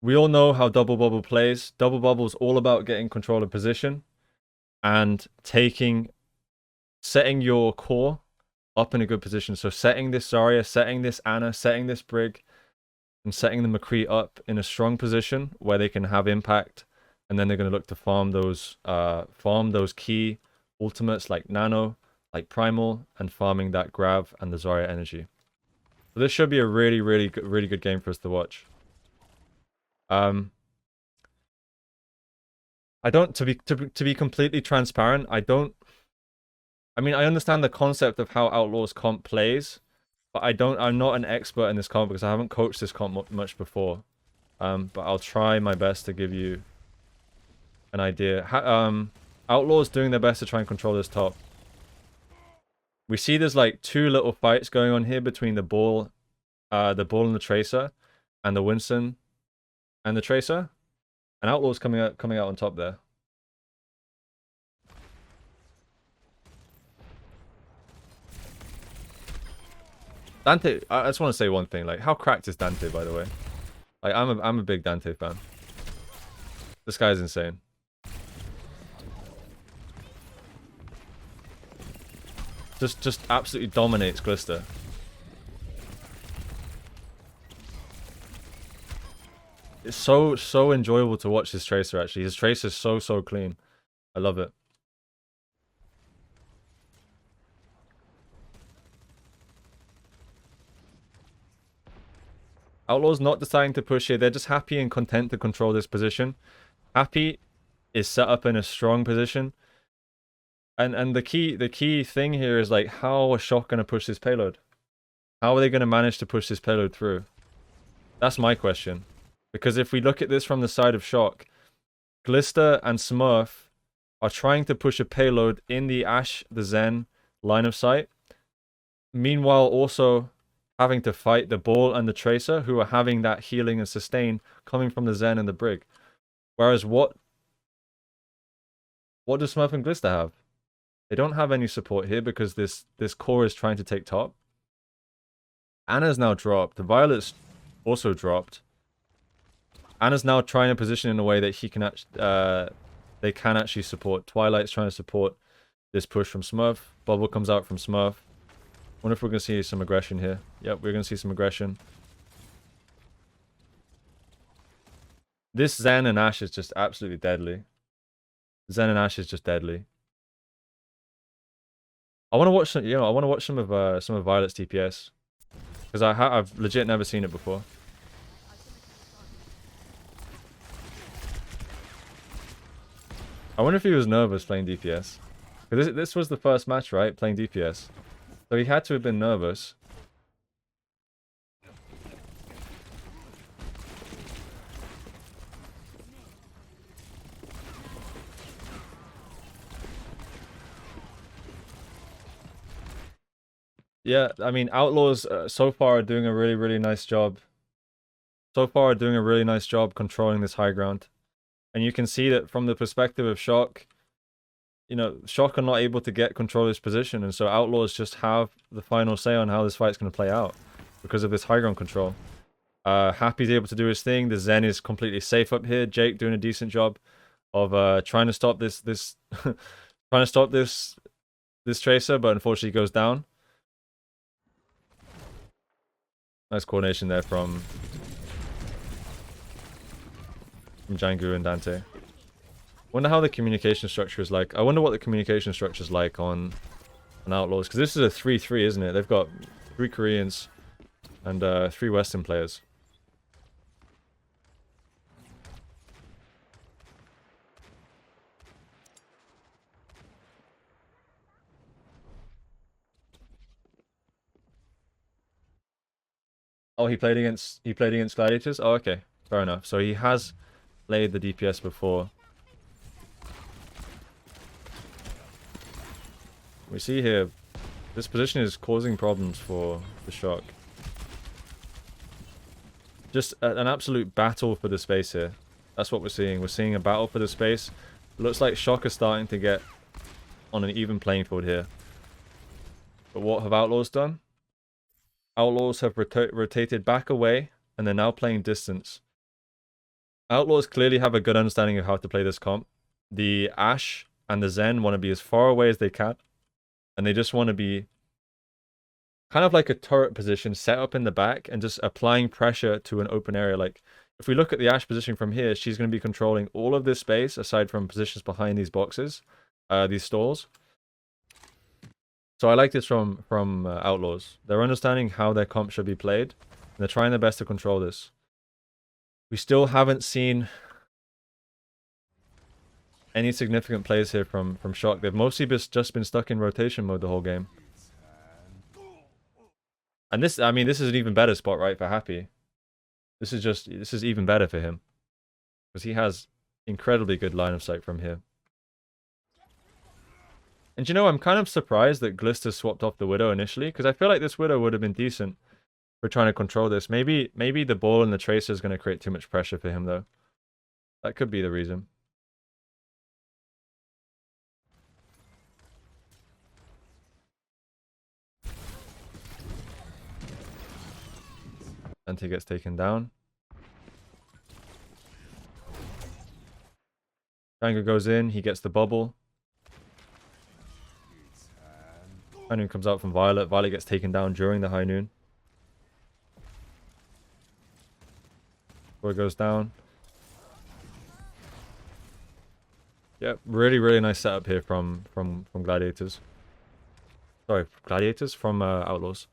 we all know how Double Bubble plays. Double Bubble is all about getting control of position and setting your core up in a good position. So setting this Zarya, setting this Ana, setting this Brig, and setting the McCree up in a strong position where they can have impact, and then they're going to look to farm those key ultimates like Nano, like Primal, and farming that Grav and the Zarya energy. So this should be a really, really good game for us to watch. I don't, to be completely transparent, I mean, I understand the concept of how Outlaws comp plays, but I'm not an expert in this comp because I haven't coached this comp much before. But I'll try my best to give you an idea. Outlaws doing their best to try and control this top. We see there's like two little fights going on here between the ball and the Tracer, and the Winston and the Tracer, and Outlaws coming out on top there. Dante, I just want to say one thing. Like, how cracked is Dante, by the way? Like, I'm a big Dante fan. This guy is insane. Just absolutely dominates Glister. It's so enjoyable to watch his Tracer, actually. His Tracer is so clean. I love it. Outlaw's not deciding to push here. They're just happy and content to control this position. Happy is set up in a strong position. And the key thing here is, like, how are Shock going to push this payload? How are they going to manage to push this payload through? That's my question. Because if we look at this from the side of Shock, Glister and Smurf are trying to push a payload in the Ashe, the Zen line of sight. Meanwhile, also having to fight the Ball and the Tracer, who are having that healing and sustain coming from the Zen and the Brig. Whereas what do Smurf and Glister have? They don't have any support here because this core is trying to take top. Ana's now dropped. The Violet's also dropped. Ana's now trying to position in a way that they can actually support. Twilight's trying to support this push from Smurf. Bubble comes out from Smurf. Wonder if we're going to see some aggression here. Yep, we're going to see some aggression. This Zen and Ashe is just absolutely deadly. Zen and Ashe is just deadly. I want to watch some, I want to watch some of Violet's DPS, because I've legit never seen it before. I wonder if he was nervous playing DPS. Because this was the first match, right? Playing DPS. So he had to have been nervous. Yeah, I mean, Outlaws so far are doing a really nice job. So far are doing a really nice job controlling this high ground. And you can see that from the perspective of Shock, Shock are not able to get control of this position, and so Outlaws just have the final say on how this fight's going to play out because of this high ground control. Happy's able to do his thing. The Zen is completely safe up here. Jake doing a decent job of trying to stop this trying to stop this Tracer, but unfortunately goes down. Nice coordination there from Django and Dante. Wonder how the communication structure is like. I wonder what the communication structure is like on on Outlaws. Because this is a 3-3, isn't it? They've got 3 Koreans and 3 Western players. Oh, he played against Gladiators? Oh, okay. Fair enough. So he has played the DPS before. We see here, this position is causing problems for the Shock. Just an absolute battle for the space here. That's what we're seeing. We're seeing a battle for the space. It looks like Shock is starting to get on an even playing field here. But what have Outlaws done? Outlaws have rotated back away, and they're now playing distance. Outlaws clearly have a good understanding of how to play this comp. The Ashe and the Zen want to be as far away as they can, and they just want to be kind of like a turret position set up in the back and just applying pressure to an open area. Like, if we look at the Ashe position from here, she's going to be controlling all of this space, aside from positions behind these boxes, these stalls. So I like this from Outlaws. They're understanding how their comp should be played, and they're trying their best to control this. We still haven't seen any significant plays here from Shock. They've mostly just been stuck in rotation mode the whole game. And this, I mean, this is an even better spot, right, for Happy. This is even better for him, because he has incredibly good line of sight from here. And you know, I'm kind of surprised that Glister swapped off the Widow initially, because I feel like this Widow would have been decent for trying to control this. Maybe the ball and the Tracer is going to create too much pressure for him, though. That could be the reason. Until he gets taken down. Django goes in, he gets the bubble. High Noon comes out from Violet. Violet gets taken down during the High Noon. Boy goes down. Yep, really nice setup here from Gladiators. Sorry, Gladiators? From Outlaws.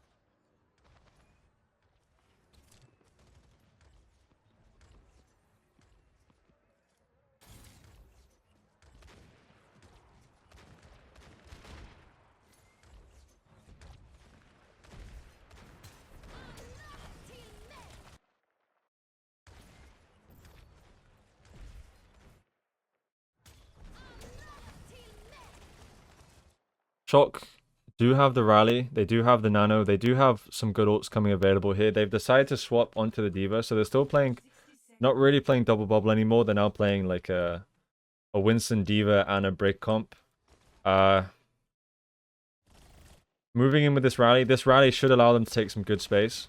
Shock do have the rally, they do have the nano, they do have some good ults coming available here. They've decided to swap onto the D.Va, so they're still playing, not really playing double bubble anymore. They're now playing like a Winston D.Va and a break comp. Moving in with this rally should allow them to take some good space.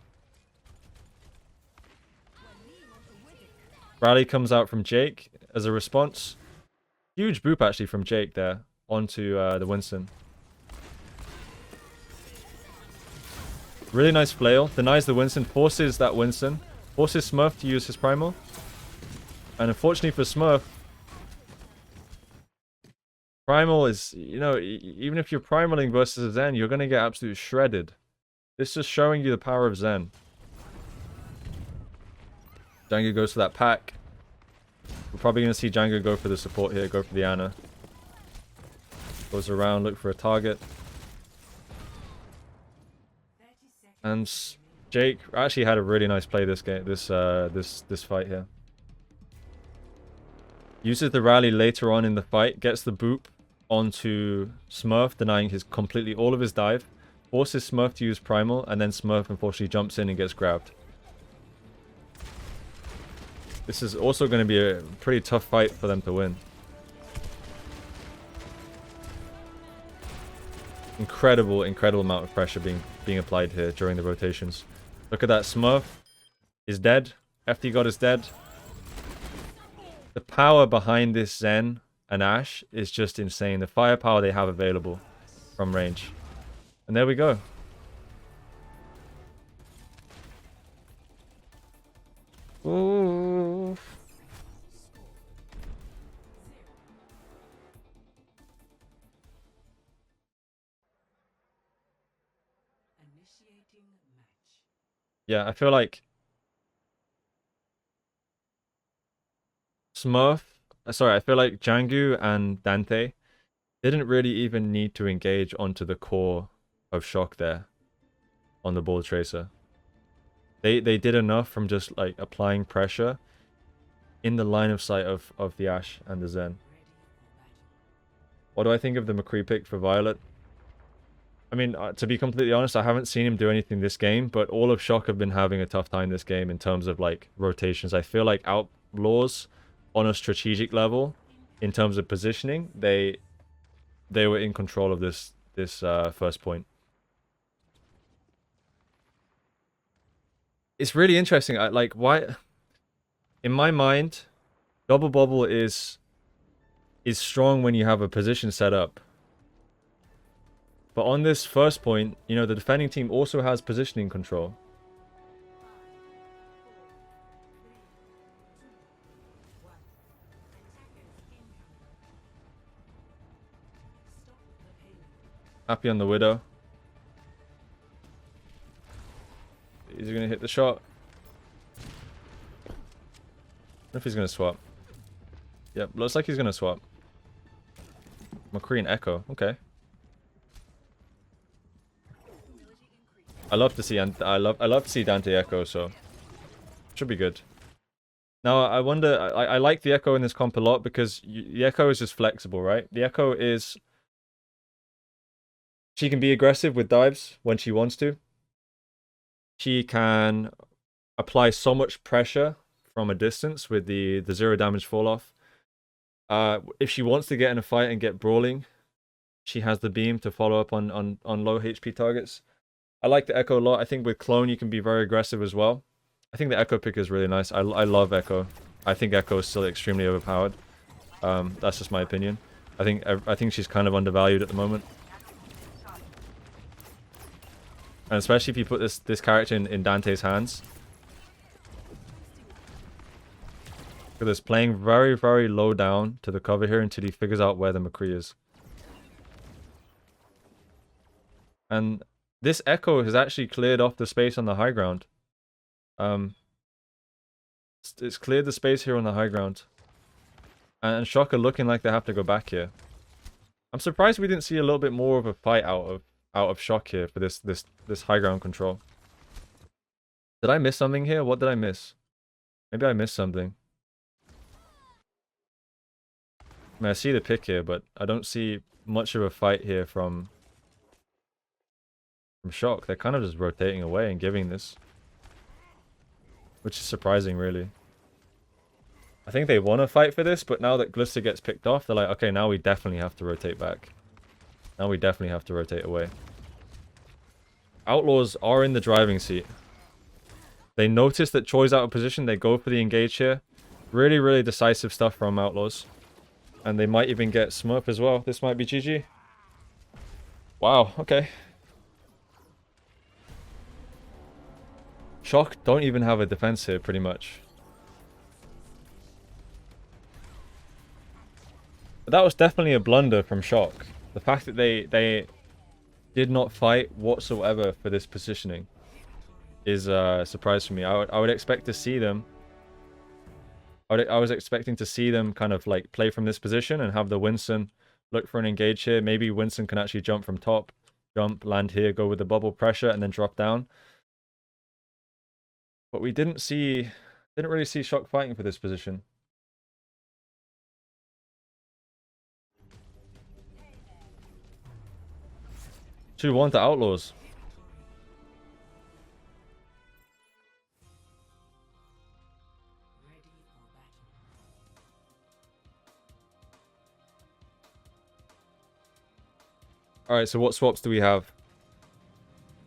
Rally comes out from Jake as a response. Huge boop actually from Jake there onto the Winston. Really nice flail. Denies the Winston. Forces that Winston. Forces Smurf to use his primal. And unfortunately for Smurf, primal is, you know, even if you're primaling versus a Zen, you're going to get absolutely shredded. This is just showing you the power of Zen. Django goes for that pack. We're probably going to see Django go for the support here, go for the Ana. Goes around, look for a target. And Jake actually had a really nice play this game, this fight here. Uses the rally later on in the fight, gets the boop onto Smurf, denying his completely all of his dive. Forces Smurf to use primal, and then Smurf unfortunately jumps in and gets grabbed. This is also going to be a pretty tough fight for them to win. Incredible amount of pressure being applied here during the rotations. Look at that, Smurf is dead. FD God is dead. The power behind this Zen and Ashe is just insane. The firepower they have available from range. And there we go. Ooh. Yeah, I feel like I feel like Jangu and Dante didn't really even need to engage onto the core of Shock there on the ball tracer. They did enough from just like applying pressure in the line of sight of the Ashe and the Zen. What do I think of the McCree pick for Violet? I mean, to be completely honest, I haven't seen him do anything this game, but all of Shock have been having a tough time this game in terms of like rotations. I feel like Outlaws on a strategic level, in terms of positioning, they were in control of this first point. It's really interesting. Like why, in my mind, double bubble is strong when you have a position set up. But on this first point, you know, the defending team also has positioning control. Happy on the Widow. Is he going to hit the shot? I don't know if he's going to swap. Yep, looks like he's going to swap. McCree and Echo. Okay. I love to see Dante Echo, so should be good. Now I wonder. I like the Echo in this comp a lot because the Echo is just flexible, right? The Echo is, she can be aggressive with dives when she wants to. She can apply so much pressure from a distance with the 0 damage fall off. If she wants to get in a fight and get brawling, she has the beam to follow up on low HP targets. I like the Echo a lot. I think with Clone you can be very aggressive as well. I think the Echo pick is really nice. I love Echo. I think Echo is still extremely overpowered. That's just my opinion. I think she's kind of undervalued at the moment. And especially if you put this character in Dante's hands. Look at this, playing very, very low down to the cover here until he figures out where the McCree is. And this Echo has actually cleared off the space on the high ground. It's cleared the space here on the high ground. And Shock are looking like they have to go back here. I'm surprised we didn't see a little bit more of a fight out of Shock here for this high ground control. Did I miss something here? What did I miss? Maybe I missed something. I mean, I see the pick here, but I don't see much of a fight here from Shock. They're kind of just rotating away and giving this. Which is surprising, really. I think they want to fight for this, but now that Glister gets picked off, they're like, okay, now we definitely have to rotate back. Now we definitely have to rotate away. Outlaws are in the driving seat. They notice that Choi's out of position. They go for the engage here. Really, really decisive stuff from Outlaws. And they might even get Smurf as well. This might be GG. Wow, okay. Shock don't even have a defense here, pretty much. But that was definitely a blunder from Shock. The fact that they did not fight whatsoever for this positioning is a surprise for me. I would expect to see them. I was expecting to see them kind of like play from this position and have the Winston look for an engage here. Maybe Winston can actually jump from top, jump, land here, go with the bubble pressure, and then drop down. But we didn't really see Shock fighting for this position. 2-1 to Outlaws. Alright, so what swaps do we have?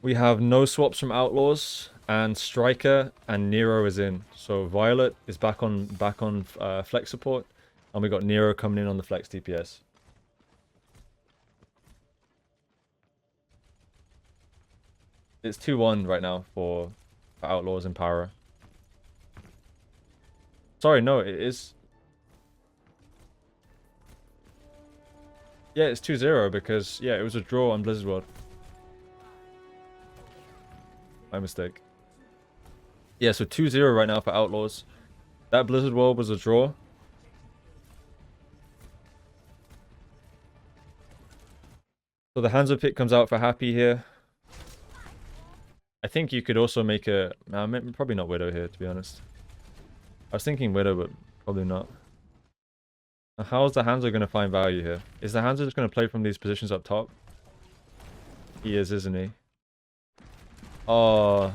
We have no swaps from Outlaws, and Striker and Nero is in. So Violet is back on flex support, and we got Nero coming in on the flex DPS. It's 2-1 right now for Outlaws and Power. Sorry, no, it is. Yeah, it's 2-0 because, yeah, it was a draw on Blizzard World. My mistake. Yeah, so 2-0 right now for Outlaws. That Blizzard World was a draw. So the Hanzo pick comes out for Happy here. I think you could also make a... probably not Widow here, to be honest. I was thinking Widow, but probably not. Now, how is the Hanzo going to find value here? Is the Hanzo just going to play from these positions up top? He is, isn't he? Oh.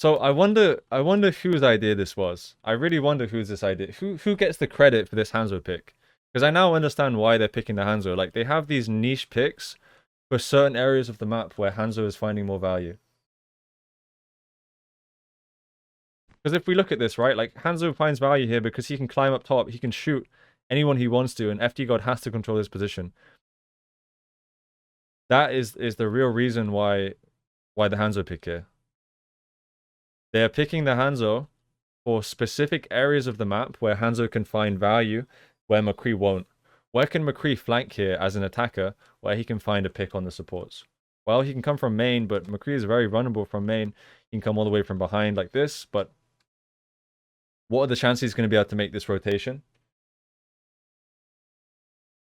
So I wonder whose idea this was. I really wonder whose this idea. Who gets the credit for this Hanzo pick? Because I now understand why they're picking the Hanzo. Like, they have these niche picks for certain areas of the map where Hanzo is finding more value. Because if we look at this, right, like, Hanzo finds value here because he can climb up top, he can shoot anyone he wants to, and FD God has to control his position. That is the real reason why the Hanzo pick here. They're picking the Hanzo for specific areas of the map where Hanzo can find value, where McCree won't. Where can McCree flank here as an attacker, where he can find a pick on the supports? Well, he can come from main, but McCree is very vulnerable from main. He can come all the way from behind like this, but what are the chances he's going to be able to make this rotation?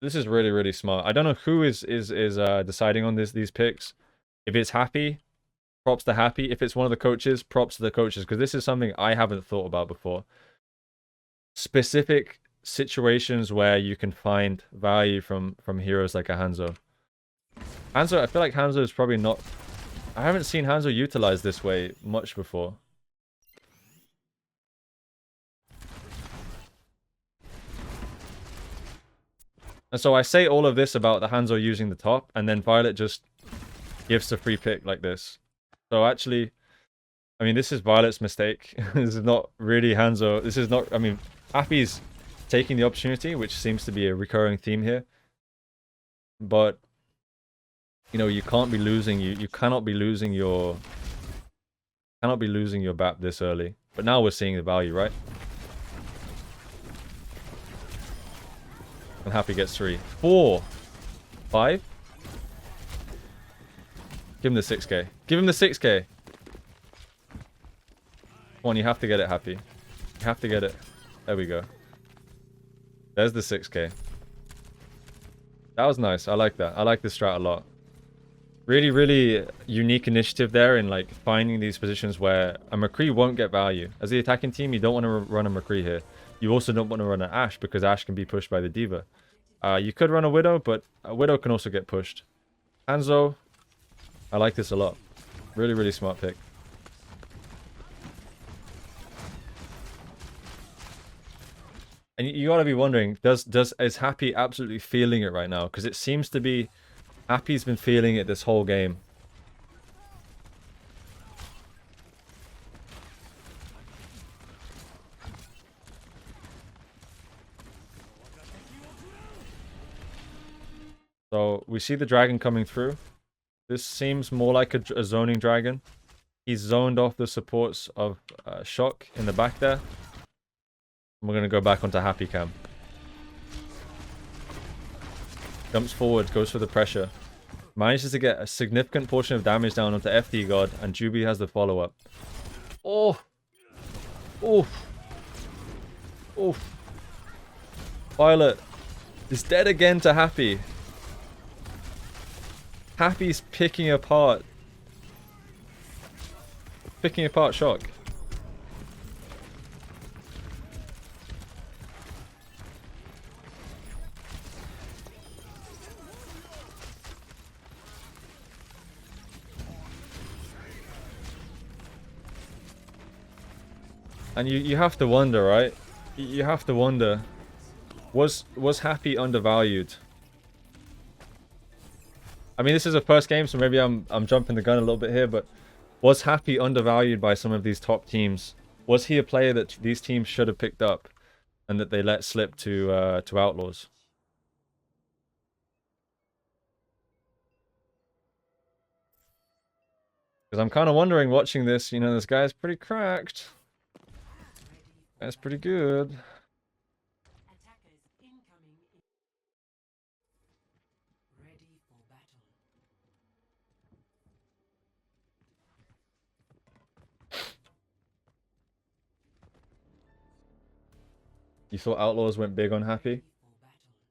This is really, really smart. I don't know who is deciding on these picks. If it's Happy, props to Happy. If it's one of the coaches, props to the coaches, because this is something I haven't thought about before. Specific situations where you can find value from heroes like a Hanzo. I feel like Hanzo is probably not... I haven't seen Hanzo utilized this way much before. And so I say all of this about the Hanzo using the top, and then Violet just gives the free pick like this. So actually, I mean, this is Violet's mistake. This is not really Hanzo. This is not... I mean, Happy's taking the opportunity, which seems to be a recurring theme here. But, you know, you can't be losing... You cannot be losing your... Cannot be losing your BAP this early. But now we're seeing the value, right? And Happy gets 3. 4. 5. Give him the 6k. Give him the 6k. Come on, you have to get it, Happy. You have to get it. There we go. There's the 6k. That was nice. I like that. I like this strat a lot. Really, really unique initiative there in like finding these positions where a McCree won't get value. As the attacking team, you don't want to run a McCree here. You also don't want to run an Ashe because Ashe can be pushed by the D.Va. You could run a Widow, but a Widow can also get pushed. Hanzo, I like this a lot. Really, really smart pick. And you gotta be wondering, is Happy absolutely feeling it right now? Because it seems to be Happy's been feeling it this whole game. So we see the dragon coming through. This seems more like a zoning dragon. He's zoned off the supports of Shock in the back there. We're going to go back onto Happy Cam. Jumps forward, goes for the pressure. Manages to get a significant portion of damage down onto FD God, and Juby has the follow-up. Oh! Oof! Oof! Violet is dead again to Happy. Happy's picking apart Shock. And you have to wonder, right? You have to wonder, was Happy undervalued? I mean, this is a first game, so maybe I'm jumping the gun a little bit here, but was Happy undervalued by some of these top teams? Was he a player that these teams should have picked up and that they let slip to Outlaws? Because I'm kind of wondering, watching this, you know, this guy's pretty cracked. That's pretty good. You thought Outlaws went big on Happy?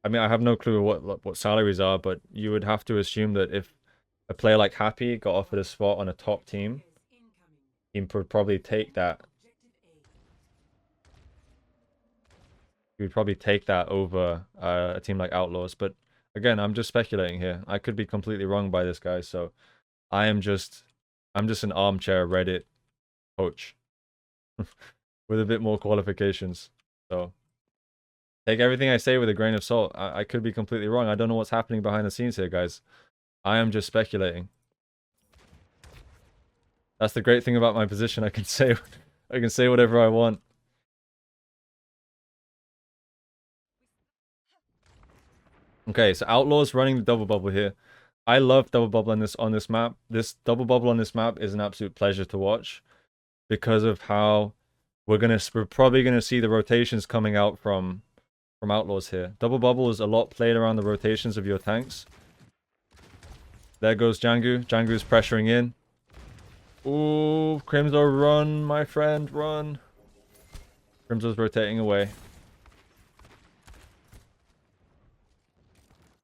I mean, I have no clue what salaries are, but you would have to assume that if a player like Happy got offered a spot on a top team, he would probably take that. He would probably take that over a team like Outlaws. But again, I'm just speculating here. I could be completely wrong by this guy, so I'm just an armchair Reddit coach with a bit more qualifications. So take everything I say with a grain of salt. I could be completely wrong. I don't know what's happening behind the scenes here, guys. I am just speculating. That's the great thing about my position. I can say whatever I want. Okay, so Outlaws running the double bubble here. I love double bubble on this map. This double bubble on this map is an absolute pleasure to watch because of how we're probably gonna see the rotations coming out from Outlaws here. Double bubble is a lot played around the rotations of your tanks. There goes Jangu. Jangu's pressuring in. Ooh, Crimzo, run, my friend, run. Crimzo's rotating away.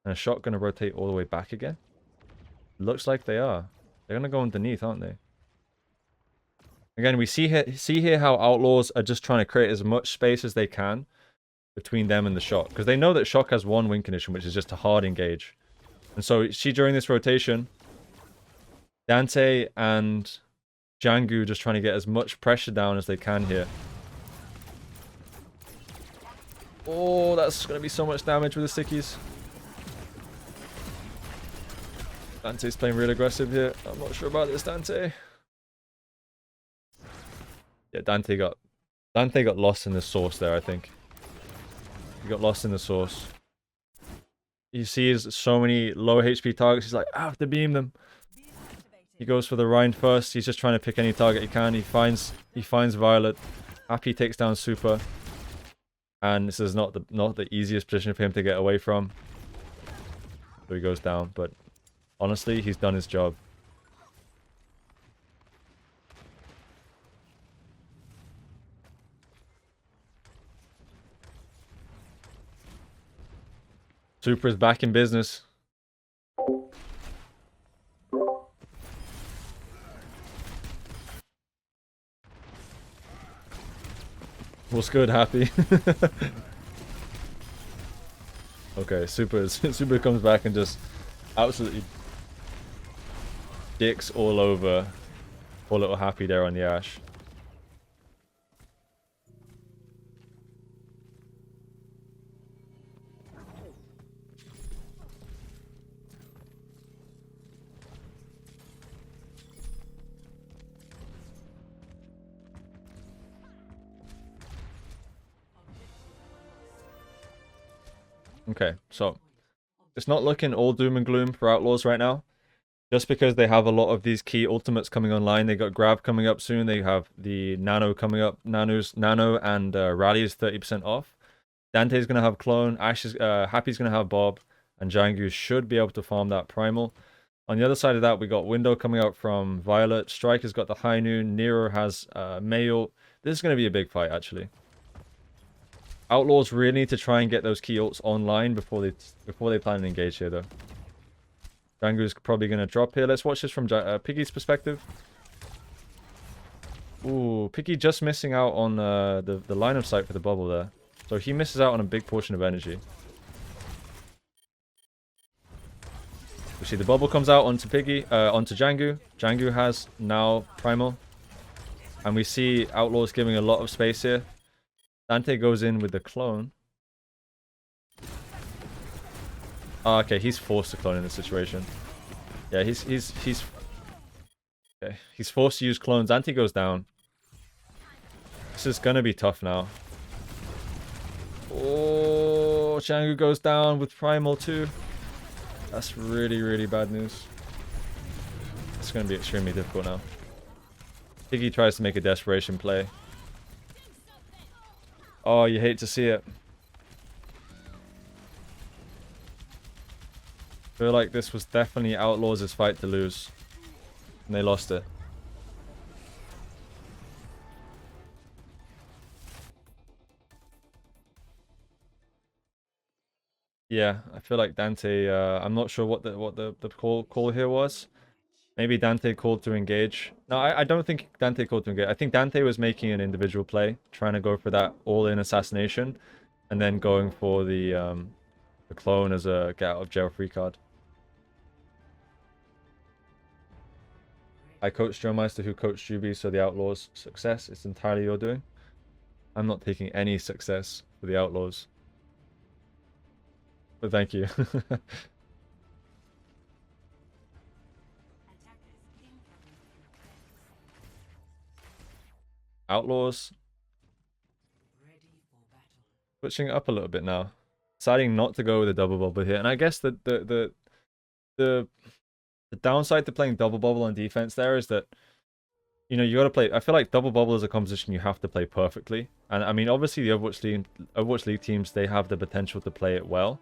And a shot gonna rotate all the way back again? Looks like they are. They're gonna go underneath, aren't they? Again, we see here how Outlaws are just trying to create as much space as they can between them and the Shock. Because they know that Shock has one win condition, which is just a hard engage. And so, see during this rotation, Dante and Jangu just trying to get as much pressure down as they can here. Oh, that's going to be so much damage with the stickies. Dante's playing real aggressive here. I'm not sure about this, Dante. Yeah, Dante got lost in the sauce there, I think. He got lost in the sauce. He sees so many low HP targets. He's like, I have to beam them. He goes for the Rhine first. He's just trying to pick any target he can. He finds Violet. Happy takes down Super. And this is not the easiest position for him to get away from. So he goes down, but honestly, he's done his job. Super is back in business. What's good, Happy? Okay, Super comes back and just absolutely dicks all over poor little Happy there on the Ash. Okay, so it's not looking all doom and gloom for Outlaws right now. Just because they have a lot of these key ultimates coming online. They got Grab coming up soon. They have the Nano coming up. Nano and Rally is 30% off. Dante's going to have Clone. Happy's going to have Bob. And Jangu should be able to farm that Primal. On the other side of that, we got Window coming out from Violet. Striker's got the High Noon. Nero has Mail. This is going to be a big fight, actually. Outlaws really need to try and get those key ults online before they plan an engage here, though. Jangu's probably going to drop here. Let's watch this from Piggy's perspective. Ooh, Piggy just missing out on the line of sight for the bubble there. So he misses out on a big portion of energy. We see the bubble comes out onto onto Jangu. Jangu has now Primal. And we see Outlaws giving a lot of space here. Dante goes in with the clone. Okay, he's forced to clone in this situation. Yeah, he's forced to use clones. Dante goes down. This is gonna be tough now. Oh, Jangu goes down with Primal too. That's really, really bad news. It's gonna be extremely difficult now. Piggy tries to make a desperation play. Oh, you hate to see it. I feel like this was definitely Outlaws' fight to lose. And they lost it. Yeah, I feel like Dante. I'm not sure what the call here was. Maybe Dante called to engage. No, I don't think Dante called to engage. I think Dante was making an individual play, trying to go for that all-in assassination, and then going for the clone as a get out of jail free card. I coached Joe Meister, who coached Juby, so the Outlaws' success. It's entirely your doing. I'm not taking any success for the Outlaws. But thank you. Outlaws. Switching it up a little bit now. Deciding not to go with a double bubble here. And I guess the downside to playing double bubble on defense there is that, you know, you got to play. I feel like double bubble is a composition you have to play perfectly. And I mean, obviously the Overwatch League teams, they have the potential to play it well.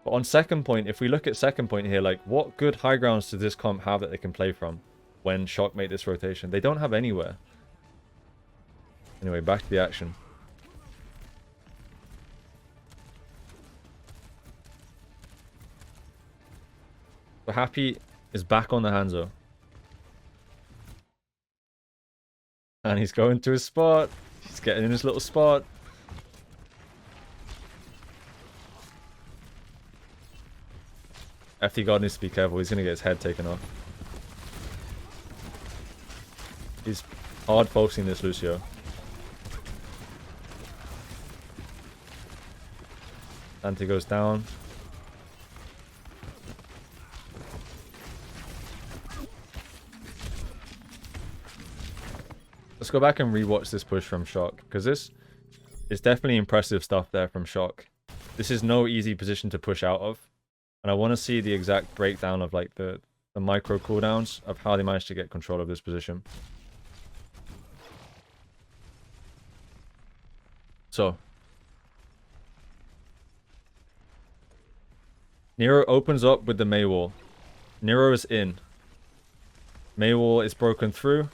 But on second point, if we look at second point here, like, what good high grounds does this comp have that they can play from when Shock made this rotation? They don't have anywhere. Anyway, back to the action. So Happy is back on the Hanzo. And he's going to his spot. He's getting in his little spot. FT God needs to be careful. He's going to get his head taken off. He's hard focusing this Lucio. Dante goes down. Let's go back and rewatch this push from Shock, because this is definitely impressive stuff there from Shock. This is no easy position to push out of, and I want to see the exact breakdown of like the micro cooldowns of how they managed to get control of this position. So Nero opens up with the Mei wall. Nero is in. Mei wall is broken through.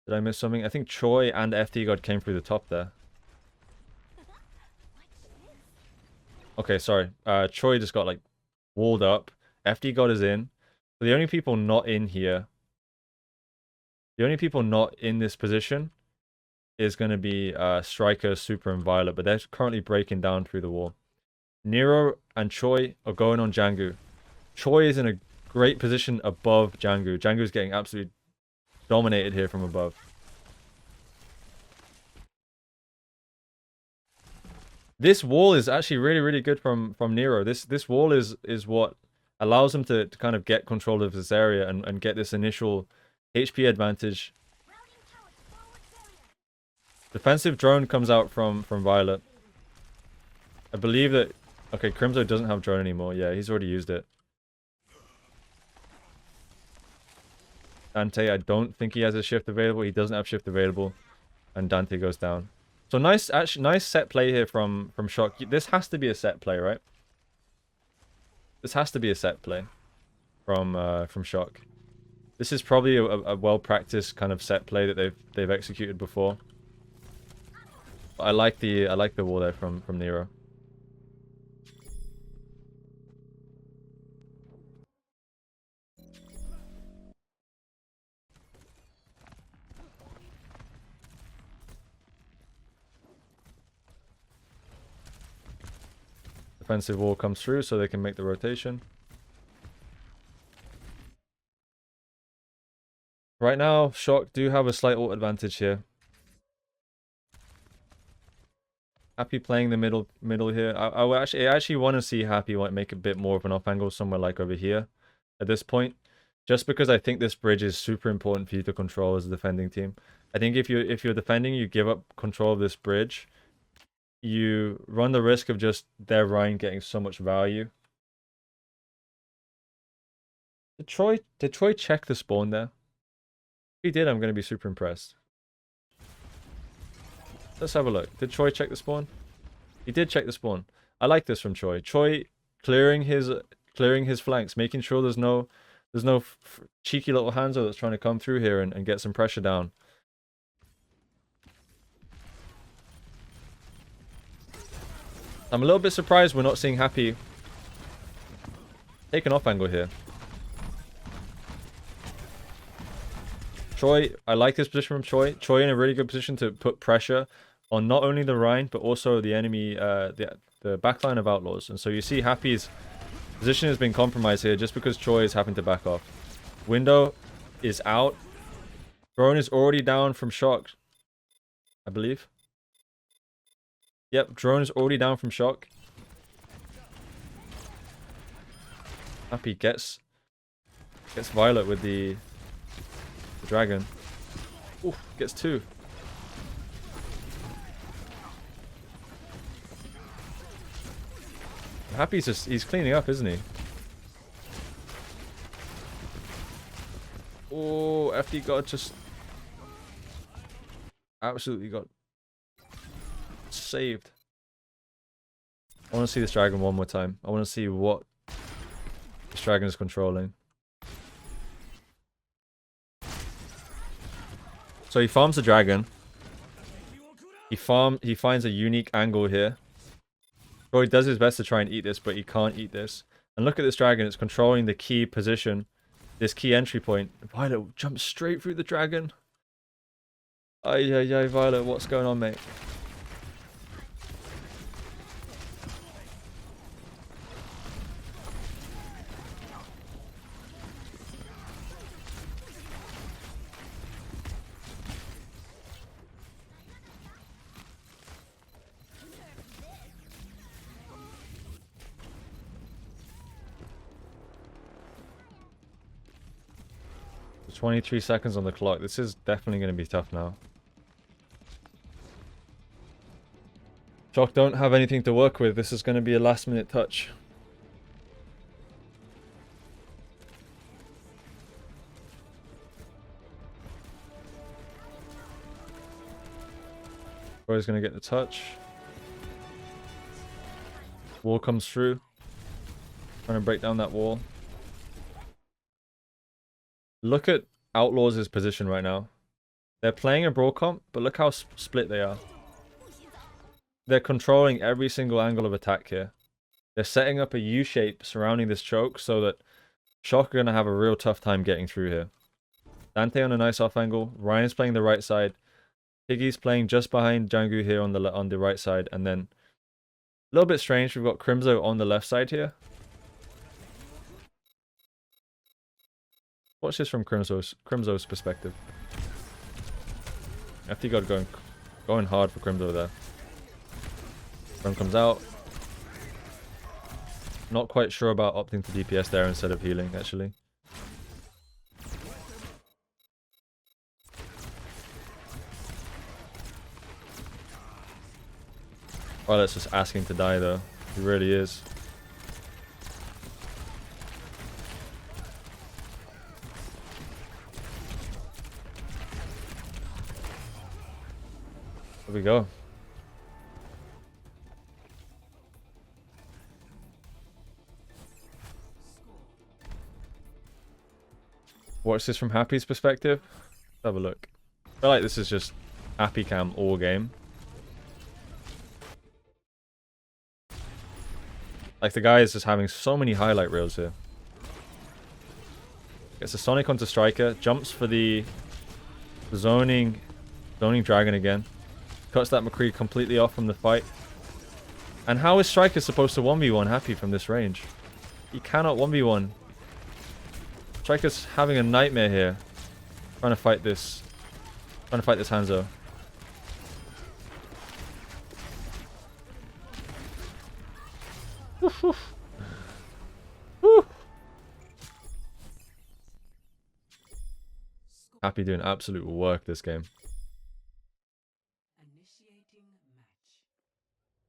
Did I miss something? I think Choi and FT God came through the top there. Okay, sorry. Choi just got like walled up. FT God is in. So the only people not in here, the only people not in this position is going to be Striker, Super, and Violet, but they're currently breaking down through the wall. Nero and Choi are going on Jangu. Choi is in a great position above Jangu. Jangu's getting absolutely dominated here from above. This wall is actually really, really good from Nero. This wall is what allows him to kind of get control of this area and get this initial HP advantage. Defensive drone comes out from Violet. I believe that... Okay, Crimzo doesn't have drone anymore. Yeah, he's already used it. Dante, I don't think he has a shift available. He doesn't have shift available. And Dante goes down. So nice, actually, nice set play here from Shock. This has to be a set play, right? This has to be a set play from Shock. This is probably a well-practiced kind of set play that they've executed before. But I like the wall there from Nero. Defensive wall comes through so they can make the rotation. Right now, Shock do have a slight ult advantage here. Happy playing the middle here. I actually want to see Happy make a bit more of an off angle somewhere like over here at this point. Just because I think this bridge is super important for you to control as a defending team. I think if you're defending, you give up control of this bridge, you run the risk of just their Rhine getting so much value. Did Troy check the spawn there? If he did, I'm going to be super impressed. Let's have a look. Did Troy check the spawn? He did check the spawn. I like this from Troy. Troy clearing his flanks, making sure there's no cheeky little Hanzo that's trying to come through here and get some pressure down. I'm a little bit surprised we're not seeing Happy take an off angle here. Choi, I like this position from Choi. Choi in a really good position to put pressure on not only the Rhine, but also the enemy, the backline of Outlaws. And so you see Happy's position has been compromised here just because Choi is having to back off. Window is out. Drone is already down from Shock, I believe. Yep, drone is already down from Shock. Happy gets Violet with the dragon. Ooh, gets 2. Happy's just, he's cleaning up, isn't he? Oh, FD got just absolutely got saved. I want to see this dragon one more time. I want to see what this dragon is controlling. So he farms the dragon. He finds a unique angle here. Troy does his best to try and eat this, but he can't eat this. And look at this dragon. It's controlling the key position. This key entry point. Violet jumps straight through the dragon. Ay, ay, ay, Violet, what's going on, mate? There's 23 seconds on the clock. This is definitely going to be tough now. Shock don't have anything to work with. This is going to be a last minute touch. Troy's going to get the touch. Wall comes through. Trying to break down that wall. Look at Outlaws' position right now. They're playing a brawl comp, but look how split they are. They're controlling every single angle of attack here. They're setting up a U-shape surrounding this choke so that Shock are going to have a real tough time getting through here. Dante on a nice off angle. Ryan's playing the right side. Piggy's playing just behind Jangu here on the right side. And then a little bit strange, we've got Crimzo on the left side here. Watch this from Crimzo's perspective. FT God going hard for Crimzo there. Run comes out. Not quite sure about opting to DPS there instead of healing, actually. Violet's just asking to die though. He really is. There we go. Watch this from Happy's perspective. Let's have a look. I feel like this is just Happy Cam all game. Like the guy is just having so many highlight reels here. Gets a Sonic onto Striker. Jumps for the zoning dragon again. Cuts that McCree completely off from the fight. And how is Striker supposed to 1v1 Happy from this range? He cannot 1v1. Striker's having a nightmare here. Trying to fight this Hanzo. Woof, woof. Woo. Happy doing absolute work this game.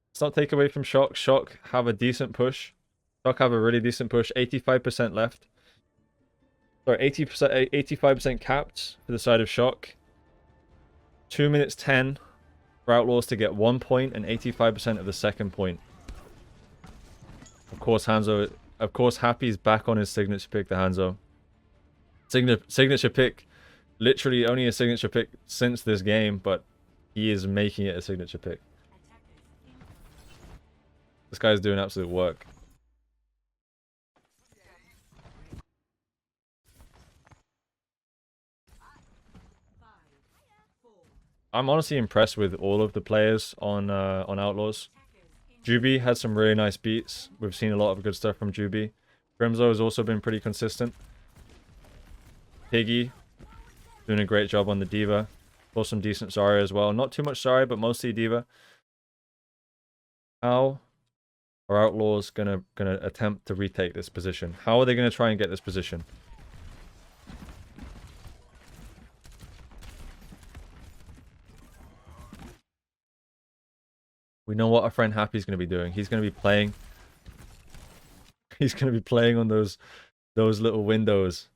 Let's not take away from Shock. Shock have a decent push. Shock have a really decent push. 85% left. Sorry, 80%, 85% capped for the side of Shock. 2 minutes 10 for Outlaws to get 1 point and 85% of the second point. Of course, Hanzo. Of course, Happy's back on his signature pick, the Hanzo. Signature pick. Literally only a signature pick since this game, but he is making it a signature pick. This guy's doing absolute work. I'm honestly impressed with all of the players on Outlaws. Juby had some really nice beats. We've seen a lot of good stuff from Juby. Grimzo has also been pretty consistent. Piggy doing a great job on the D.Va. Saw some decent Zarya as well. Not too much Zarya, but mostly D.Va. How are Outlaws gonna attempt to retake this position? How are they gonna try and get this position? We know what our friend Happy's gonna be doing. He's gonna be playing. He's gonna be playing on those little windows.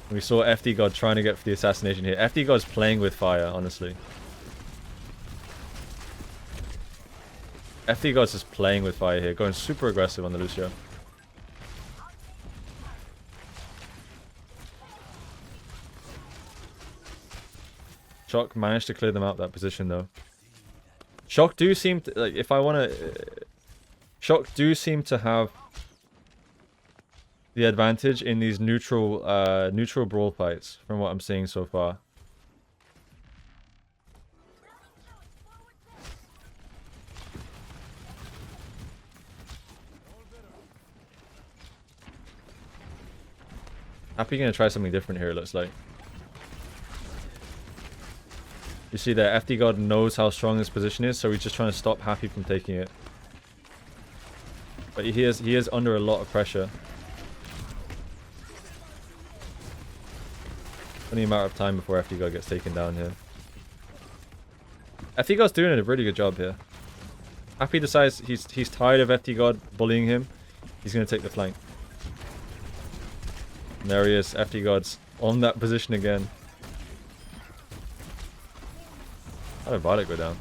We saw FD God trying to get for the assassination here. FD God's playing with fire, honestly. FD God's just playing with fire here, going super aggressive on the Lucio. Shock managed to clear them out that position though. Shock do seem to, like, if I want to... Shock do seem to have the advantage in these neutral brawl fights, from what I'm seeing so far. Happy gonna try something different here, it looks like. You see that FD God knows how strong this position is, so he's just trying to stop Happy from taking it. But he is under a lot of pressure. Only a matter of time before FD God gets taken down here. FD God's doing a really good job here. Happy decides he's tired of FD God bullying him. He's gonna take the flank. And there he is. FD God's on that position again. How did Violet go down?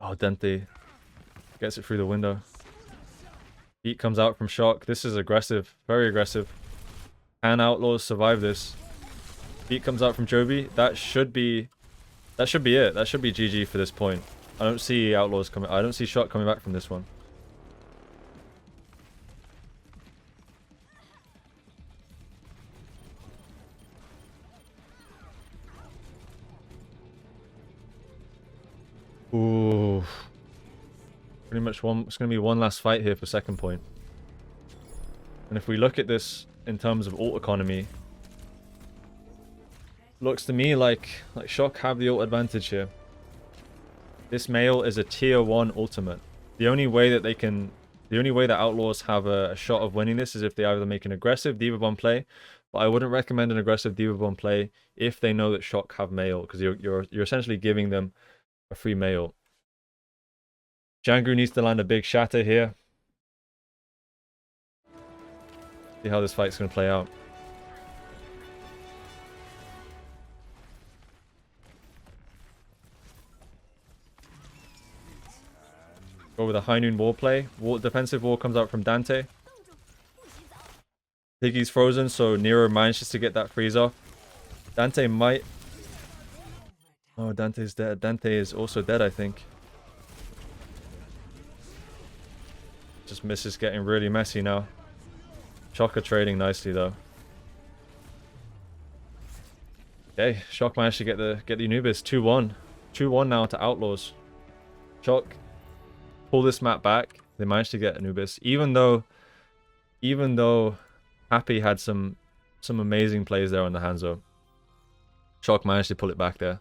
Oh, Dente gets it through the window. Beat comes out from Shock. This is aggressive. Very aggressive. Can Outlaws survive this? Beat comes out from Joby. That should be it. That should be GG for this point. I don't see Outlaws coming. I don't see Shock coming back from this one. Ooh. Pretty much one. It's going to be one last fight here for second point. And if we look at this in terms of ult economy, looks to me like Shock have the ult advantage here. This Mail is a tier 1 ultimate. The only way that Outlaws have a shot of winning this is if they either make an aggressive D.Va bomb play, but I wouldn't recommend an aggressive D.Va bomb play if they know that Shock have Mail, because you're essentially giving them a free Mail. Jangru needs to land a big shatter here. See how this fight's going to play out. Go with a high noon wall play. Defensive wall comes out from Dante. Piggy's frozen, so Nero manages to get that freeze off. Dante might... Oh, Dante's dead. Dante is also dead, I think. Just misses getting really messy now. Shock are trading nicely though. Okay, Shock managed to get the Anubis 2-1. 2-1 now to Outlaws. Shock pull this map back. They managed to get Anubis, even though Happy had some amazing plays there on the Hanzo. Shock managed to pull it back there.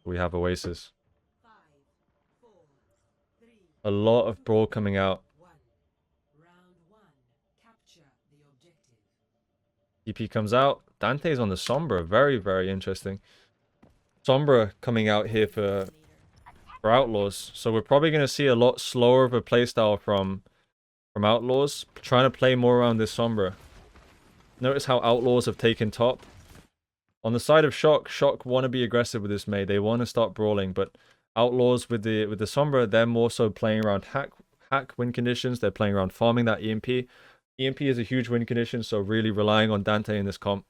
We have Oasis. A lot of brawl coming out. EP comes out. Dante's on the Sombra. Very, very interesting. Sombra coming out here for Outlaws. So we're probably going to see a lot slower of a playstyle from Outlaws. Trying to play more around this Sombra. Notice how Outlaws have taken top. On the side of Shock, Shock want to be aggressive with this Mei. They want to start brawling, but Outlaws with the Sombra, they're more so playing around hack win conditions. They're playing around farming that EMP. EMP is a huge win condition, so really relying on Dante in this comp.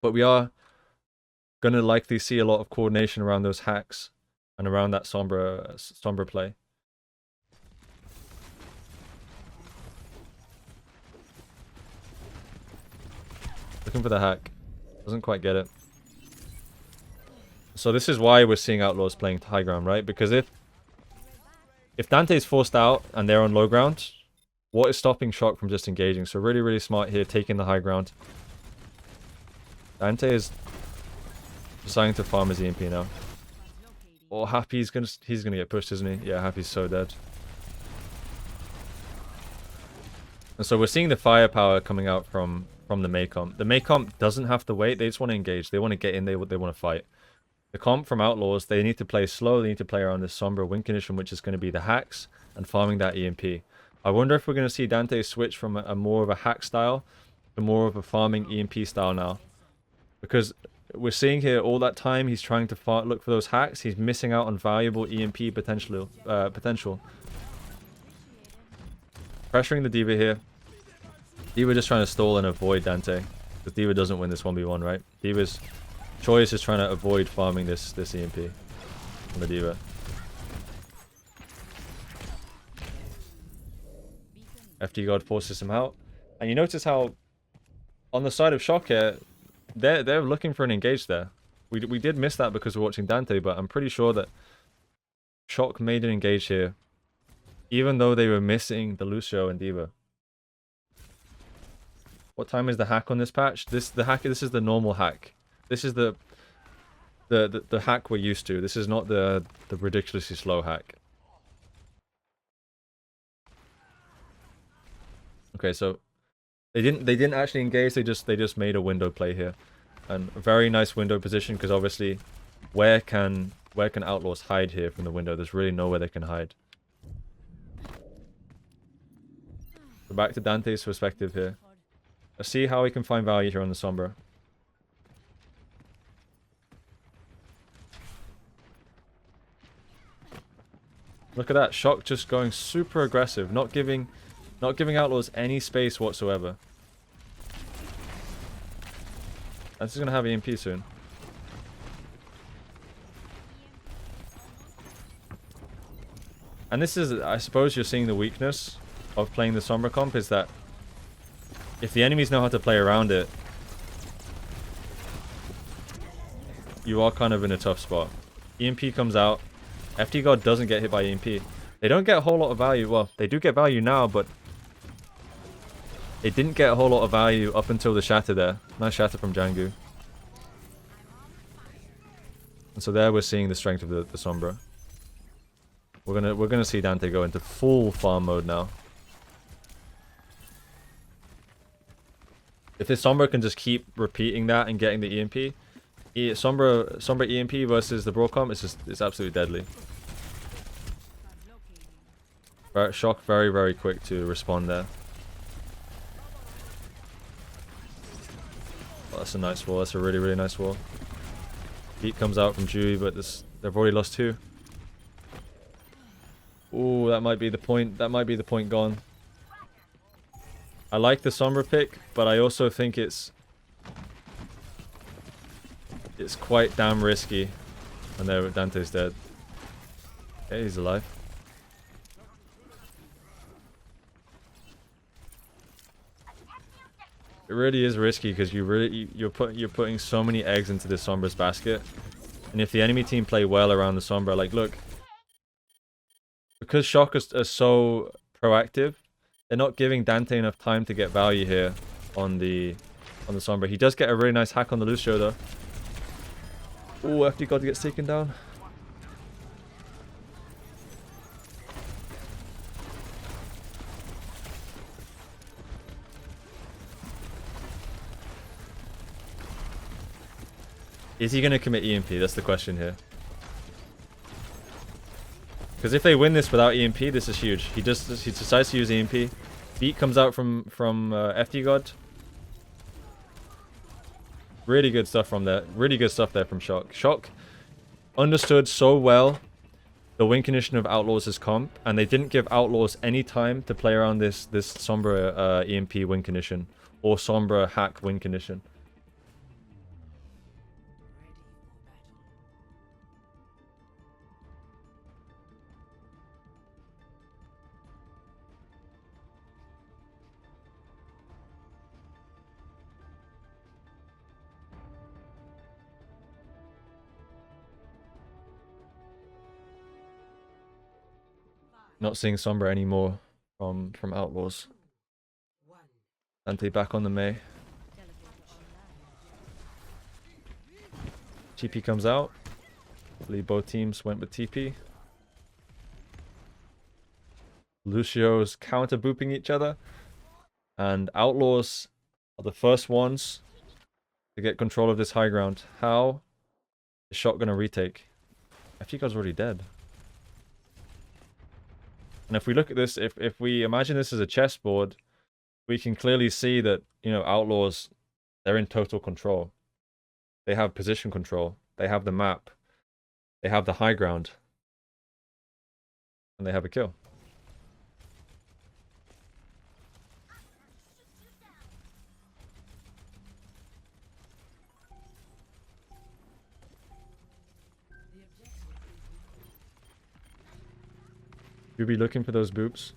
But we are gonna likely see a lot of coordination around those hacks and around that Sombra play. Looking for the hack. Doesn't quite get it. So this is why we're seeing Outlaws playing high ground, right? Because if Dante's forced out and they're on low ground, what is stopping Shock from just engaging? So really, really smart here, taking the high ground. Dante is deciding to farm his EMP now. Oh, Happy's he's gonna get pushed, isn't he? Yeah, Happy's so dead. And so we're seeing the firepower coming out from the Mei comp. The Mei comp doesn't have to wait. They just want to engage. They want to get in. They want to fight. The comp from Outlaws, they need to play slow. They need to play around this Sombra win condition, which is going to be the hacks and farming that EMP. I wonder if we're going to see Dante switch from a more of a hack style to more of a farming EMP style now. Because we're seeing here all that time he's trying to look for those hacks. He's missing out on valuable EMP potential. Pressuring the D.Va here. D.Va just trying to stall and avoid Dante. Because D.Va doesn't win this 1v1, right? D.Va's choice is trying to avoid farming this EMP on the D.Va. FD God forces him out. And you notice how on the side of Shock here, they're looking for an engage there. We did miss that because we're watching Dante, but I'm pretty sure that Shock made an engage here. Even though they were missing the Lucio and D.Va. What time is the hack on this patch? This is the normal hack. This is the hack we're used to. This is not the ridiculously slow hack. Okay, so they didn't actually engage. They just made a window play here, and a very nice window position because obviously, where can Outlaws hide here from the window? There's really nowhere they can hide. So back to Dante's perspective here. Let's see how we can find value here on the Sombra. Look at that, Shock just going super aggressive, not giving Outlaws any space whatsoever. This is gonna have EMP soon. And this is, I suppose you're seeing the weakness of playing the Sombra comp, is that if the enemies know how to play around it, you are kind of in a tough spot. EMP comes out. FD God doesn't get hit by EMP. They don't get a whole lot of value. Well, they do get value now, but it didn't get a whole lot of value up until the shatter there. Nice shatter from Jangu. And so there we're seeing the strength of the Sombra. We're gonna see Dante go into full farm mode now. If this Sombra can just keep repeating that and getting the EMP, Sombra EMP versus the Brawl comp, it's absolutely deadly. Right, Shock very, very quick to respond there. Oh, that's a nice wall. That's a really, really nice wall. Heat comes out from Dewey, but they've already lost 2. Ooh, that might be the point. That might be the point gone. I like the Sombra pick, but I also think it's quite damn risky. And there, Dante's dead. Okay, he's alive. It really is risky because you're putting so many eggs into this Sombra's basket, and if the enemy team play well around the Sombra, like look, because Shock are so proactive, they're not giving Dante enough time to get value here on the Sombra. He does get a really nice hack on the Lucio though. Ooh, FD God gets taken down. Is he going to commit EMP? That's the question here. Because if they win this without EMP, this is huge. He decides to use EMP. Beat comes out from FD God. Really good stuff from there. Really good stuff there from Shock. Shock understood so well the win condition of Outlaws' comp, and they didn't give Outlaws any time to play around this Sombra EMP win condition or Sombra hack win condition. Not seeing Sombra anymore from Outlaws. Dante back on the Mei. TP comes out. I believe both teams went with TP. Lucio's counter booping each other. And Outlaws are the first ones to get control of this high ground. How is Shock gonna retake? FTGod's already dead. And if we look at this, if we imagine this as a chessboard, we can clearly see that, you know, Outlaws, they're in total control. They have position control. They have the map. They have the high ground. And they have a kill. You'll be looking for those boops.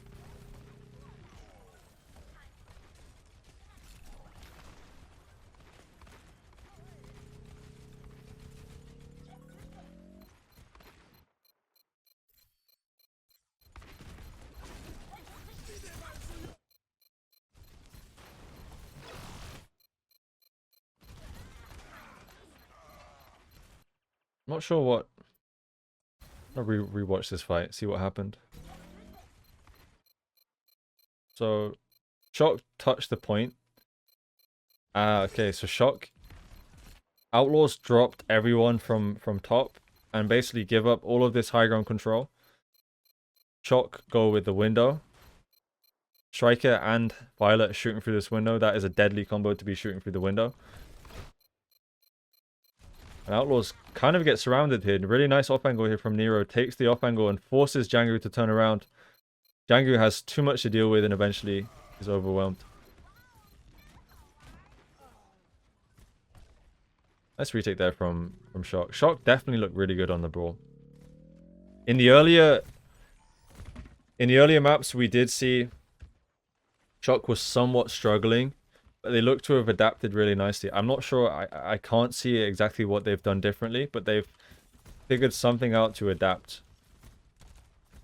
I'm not sure what... I'll rewatch this fight, see what happened. So, Shock touched the point. Okay, so Shock... Outlaws dropped everyone from top and basically give up all of this high ground control. Shock go with the window. Striker and Violet shooting through this window. That is a deadly combo to be shooting through the window. And Outlaws kind of get surrounded here. Really nice off angle here from Nero. Takes the off angle and forces Django to turn around. Django has too much to deal with and eventually is overwhelmed. Nice retake there from Shock. Shock definitely looked really good on the brawl. In the earlier maps, we did see Shock was somewhat struggling, but they look to have adapted really nicely. I'm not sure, I can't see exactly what they've done differently, but they've figured something out to adapt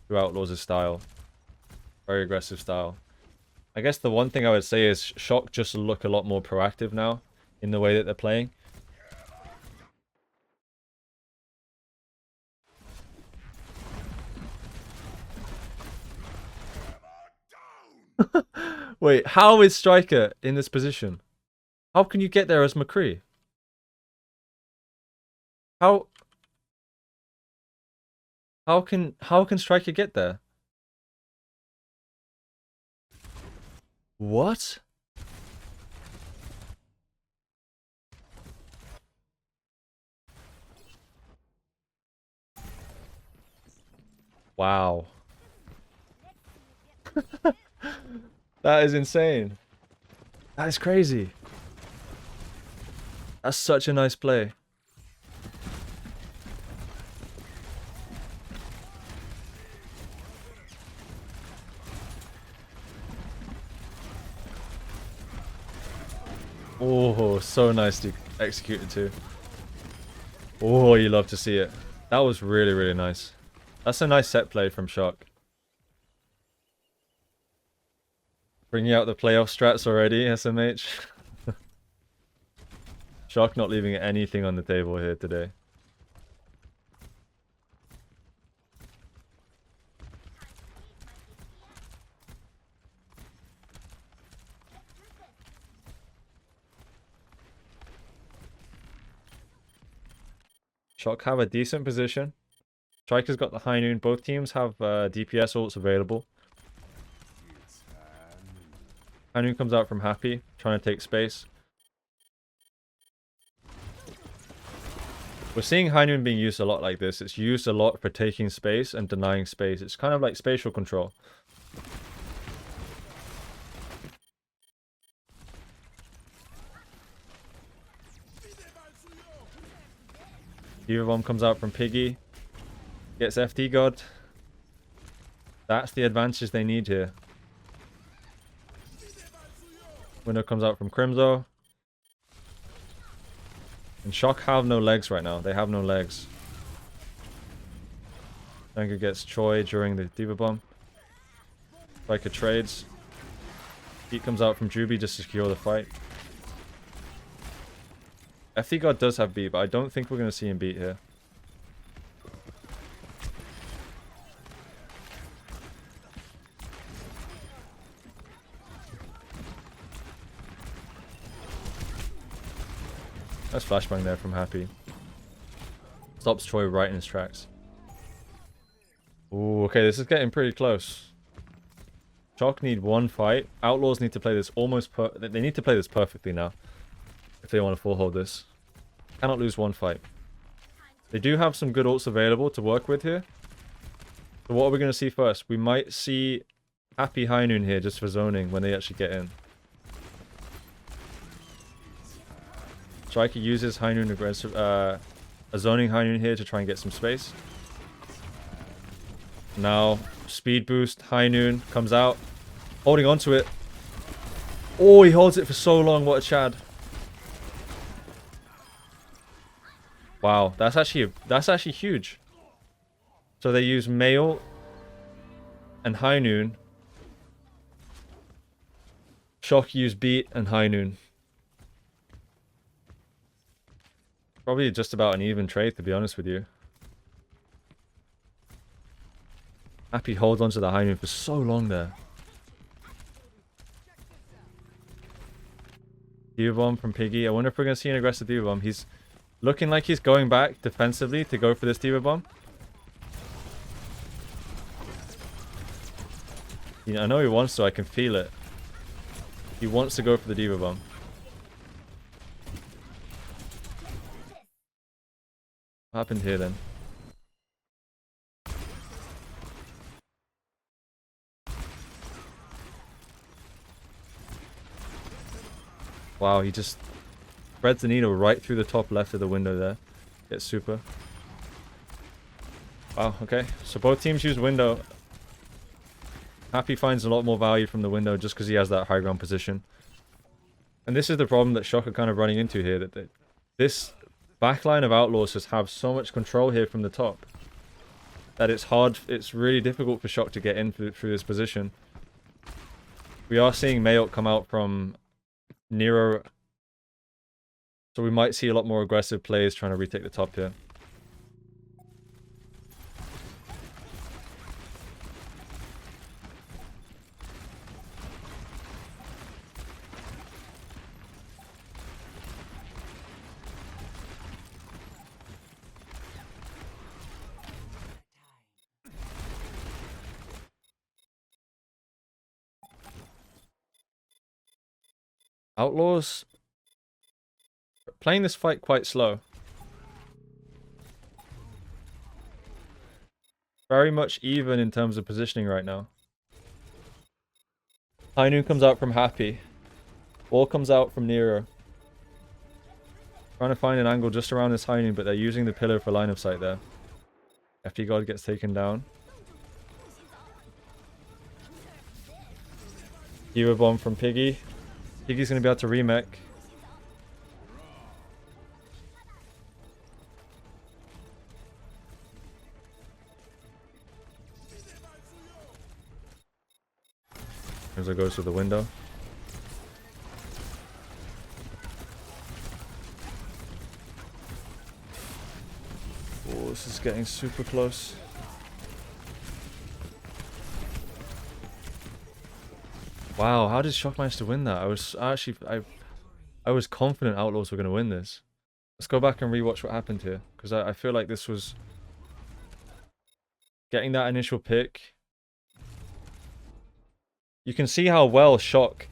to Outlaws' style. Very aggressive style. I guess the one thing I would say is Shock just look a lot more proactive now in the way that they're playing. Wait, how is Striker in this position? How can you get there as McCree? How can Striker get there? What? Wow. That is insane. That is crazy. That's such a nice play. Oh, so nicely executed too. Oh, you love to see it. That was really, really nice. That's a nice set play from Shock. Bringing out the playoff strats already, SMH. Shock not leaving anything on the table here today. Shock have a decent position. Striker's got the high noon. Both teams have DPS ults available. High noon comes out from Happy, trying to take space. We're seeing Heinun being used a lot like this. It's used a lot for taking space and denying space. It's kind of like spatial control. Diva Bomb comes out from Piggy. Gets FD God. That's the advantage they need here. Window comes out from Crimzo. And Shock have no legs right now. They have no legs. Django gets Choi during the Diva Bomb. Striker trades. Heat comes out from Juby just to secure the fight. FD God does have beat, but I don't think we're going to see him beat here. Nice flashbang there from Happy. Stops Choi right in his tracks. Ooh, okay, this is getting pretty close. Chalk need one fight. Outlaws need to play this they need to play this perfectly now. If they want to full hold this. Cannot lose one fight. They do have some good ults available to work with here. So what are we going to see first? We might see Happy Heinun here just for zoning when they actually get in. Striker uses Heinun aggressive, a zoning Heinun here to try and get some space. Now, speed boost, Heinun comes out, holding onto it. Oh, he holds it for so long, what a Chad. Wow, that's actually huge. So they use Mail and Heinun. Shock use Beat and Heinun. Probably just about an even trade, to be honest with you. Happy holds onto the Heinun for so long there. Diva Bomb from Piggy. I wonder if we're going to see an aggressive Diva Bomb. He's looking like he's going back defensively to go for this Diva Bomb. I know he wants to. I can feel it. He wants to go for the Diva Bomb. What happened here then? Wow, he just threads the needle right through the top left of the window there. Gets super. Wow, okay. So both teams use window. Happy finds a lot more value from the window just because he has that high ground position. And this is the problem that Shock are kind of running into here. That this backline of Outlaws just have so much control here from the top that it's really difficult for Shock to get in through this position. We are seeing Mayok come out from Nero, so we might see a lot more aggressive plays trying to retake the top here. Outlaws playing this fight quite slow. Very much even in terms of positioning right now. Heinun comes out from Happy. Ball comes out from Nero. Trying to find an angle just around this Heinun, but they're using the pillar for line of sight there. FD God gets taken down. Diva Bomb from Piggy. Piggy's going to be able to remech. As it goes to the window. Oh, this is getting super close. Wow, how did Shock manage to win that? I was confident Outlaws were going to win this. Let's go back and rewatch what happened here, because I feel like this was getting that initial pick. You can see how well Shock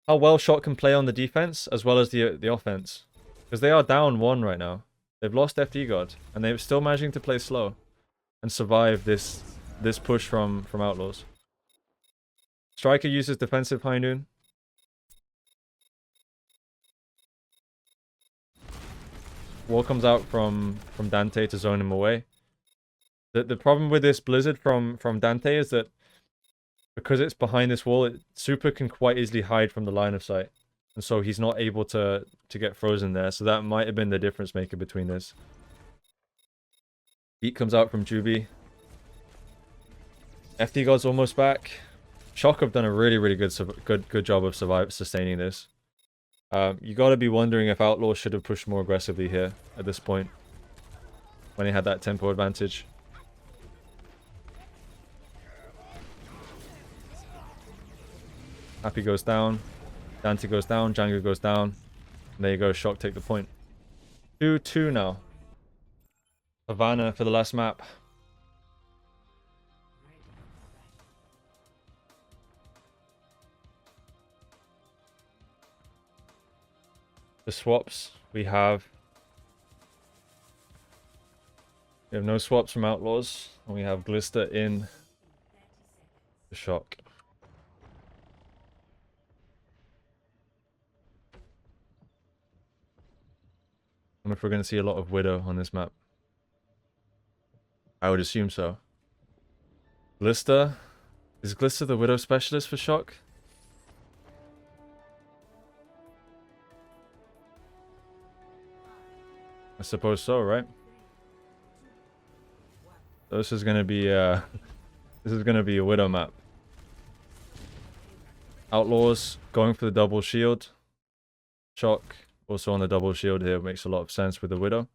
can play on the defense as well as the offense. Because they are down 1 right now. They've lost FD God, and they're still managing to play slow and survive this push from Outlaws. Striker uses defensive high noon. Wall comes out from Dante to zone him away. The problem with this Blizzard from Dante is that because it's behind this wall, Super can quite easily hide from the line of sight. And so he's not able to get frozen there. So that might have been the difference maker between this. Beat comes out from Juby. FD God's almost back. Shock have done a really good job of sustaining this. You gotta be wondering if Outlaw should have pushed more aggressively here at this point, when he had that tempo advantage. Happy goes down, Dante goes down, Django goes down. And there you go, Shock take the point. 2-2 now. Havana for the last map. The swaps we have no swaps from Outlaws, and we have Glister in the Shock. I wonder if we're going to see a lot of Widow on this map. I would assume so. Glister? Is Glister the Widow specialist for Shock? I suppose so, right? So this is gonna be a Widow map. Outlaws going for the double shield. Shock also on the double shield here, makes a lot of sense with the Widow.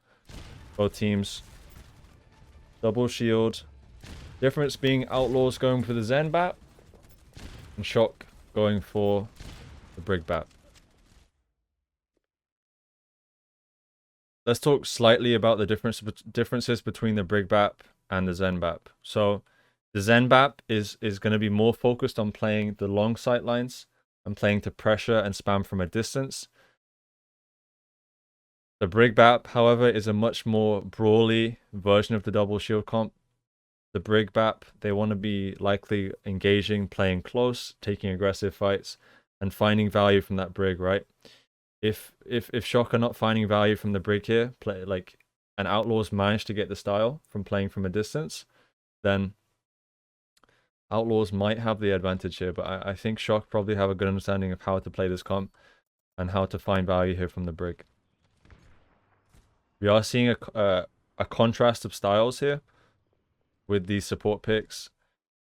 Both teams double shield. Difference being Outlaws going for the Zen Bat and Shock going for the Brig Bat. Let's talk slightly about the differences between the Brig Bap and the Zen Bap. So the Zen Bap is going to be more focused on playing the long sight lines and playing to pressure and spam from a distance. The Brig Bap, however, is a much more brawly version of the double shield comp. The Brig Bap, they want to be likely engaging, playing close, taking aggressive fights, and finding value from that Brig, right? If Shock are not finding value from the Brig here, and Outlaws manage to get the style from playing from a distance, then Outlaws might have the advantage here. But I think Shock probably have a good understanding of how to play this comp and how to find value here from the Brig. We are seeing a contrast of styles here with these support picks.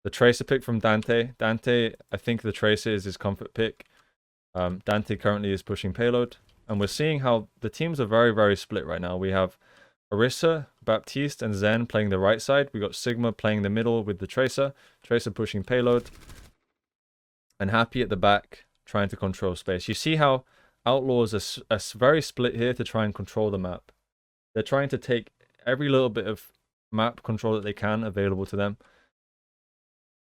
The Tracer pick from Dante. Dante, I think the Tracer is his comfort pick. Dante currently is pushing payload, and we're seeing how the teams are very split right now. We have Orisa, Baptiste, and Zen playing the right side. We got Sigma playing the middle with the Tracer. Tracer pushing payload, and Happy at the back trying to control space. You see how Outlaws are very split here to try and control the map. They're trying to take every little bit of map control that they can available to them.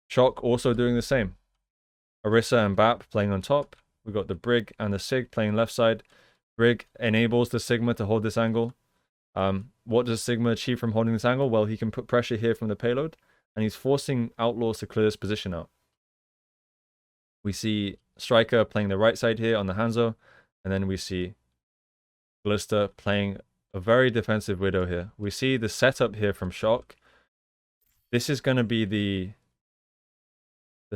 Shock also doing the same. Orisa and Bap playing on top. We've got the Brig and the Sig playing left side. Brig enables the Sigma to hold this angle. What does Sigma achieve from holding this angle? Well, he can put pressure here from the payload, and he's forcing Outlaws to clear this position out. We see Striker playing the right side here on the Hanzo, and then we see Glister playing a very defensive Widow here. We see the setup here from Shock. This is going to be the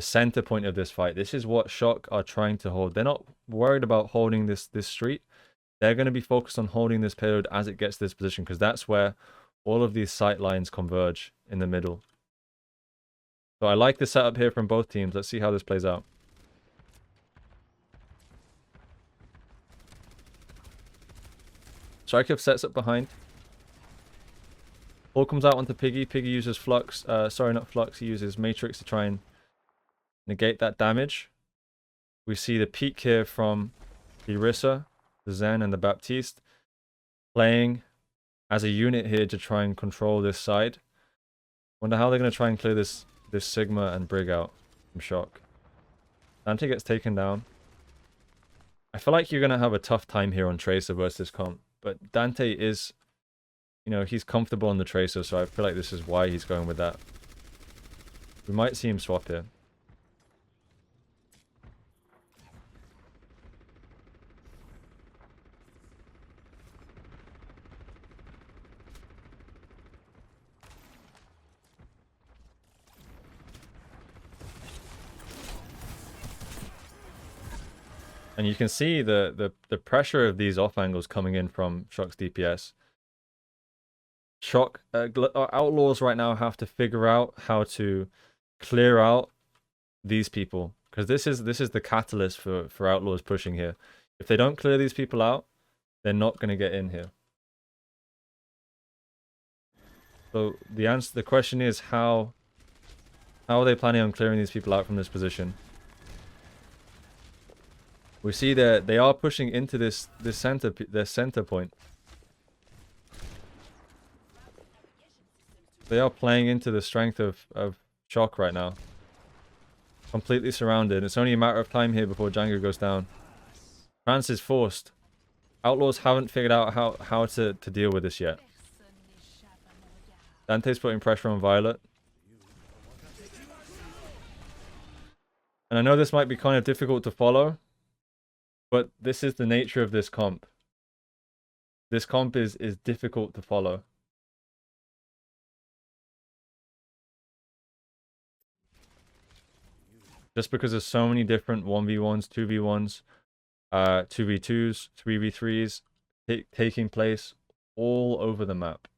center point of this fight. This is what Shock are trying to hold. They're not worried about holding this street. They're going to be focused on holding this payload as it gets to this position, because that's where all of these sight lines converge in the middle. So I like the setup here from both teams. Let's see how this plays out. Striker sets up behind. Ball comes out onto Piggy. Piggy uses Flux. Sorry, not Flux. He uses Matrix to try and negate that damage. We see the peek here from the Orisa, the Zen, and the Baptiste playing as a unit here to try and control this side. Wonder how they're going to try and clear this Sigma and Brig out from Shock. Dante gets taken down. I feel like you're going to have a tough time here on Tracer versus comp. But Dante is, you know, he's comfortable on the Tracer, so I feel like this is why he's going with that. We might see him swap here. And you can see the pressure of these off angles coming in from Shock's DPS. Shock Outlaws right now have to figure out how to clear out these people, because this is the catalyst for Outlaws pushing here. If they don't clear these people out, they're not going to get in here. So the question is how are they planning on clearing these people out from this position? We see that they are pushing into their center point. They are playing into the strength of Shock right now. Completely surrounded. It's only a matter of time here before Django goes down. France is forced. Outlaws haven't figured out how to deal with this yet. Dante's putting pressure on Violet. And I know this might be kind of difficult to follow, but this is the nature of this comp. This comp is difficult to follow. Just because there's so many different 1v1s, 2v1s, 2v2s, 3v3s taking place all over the map.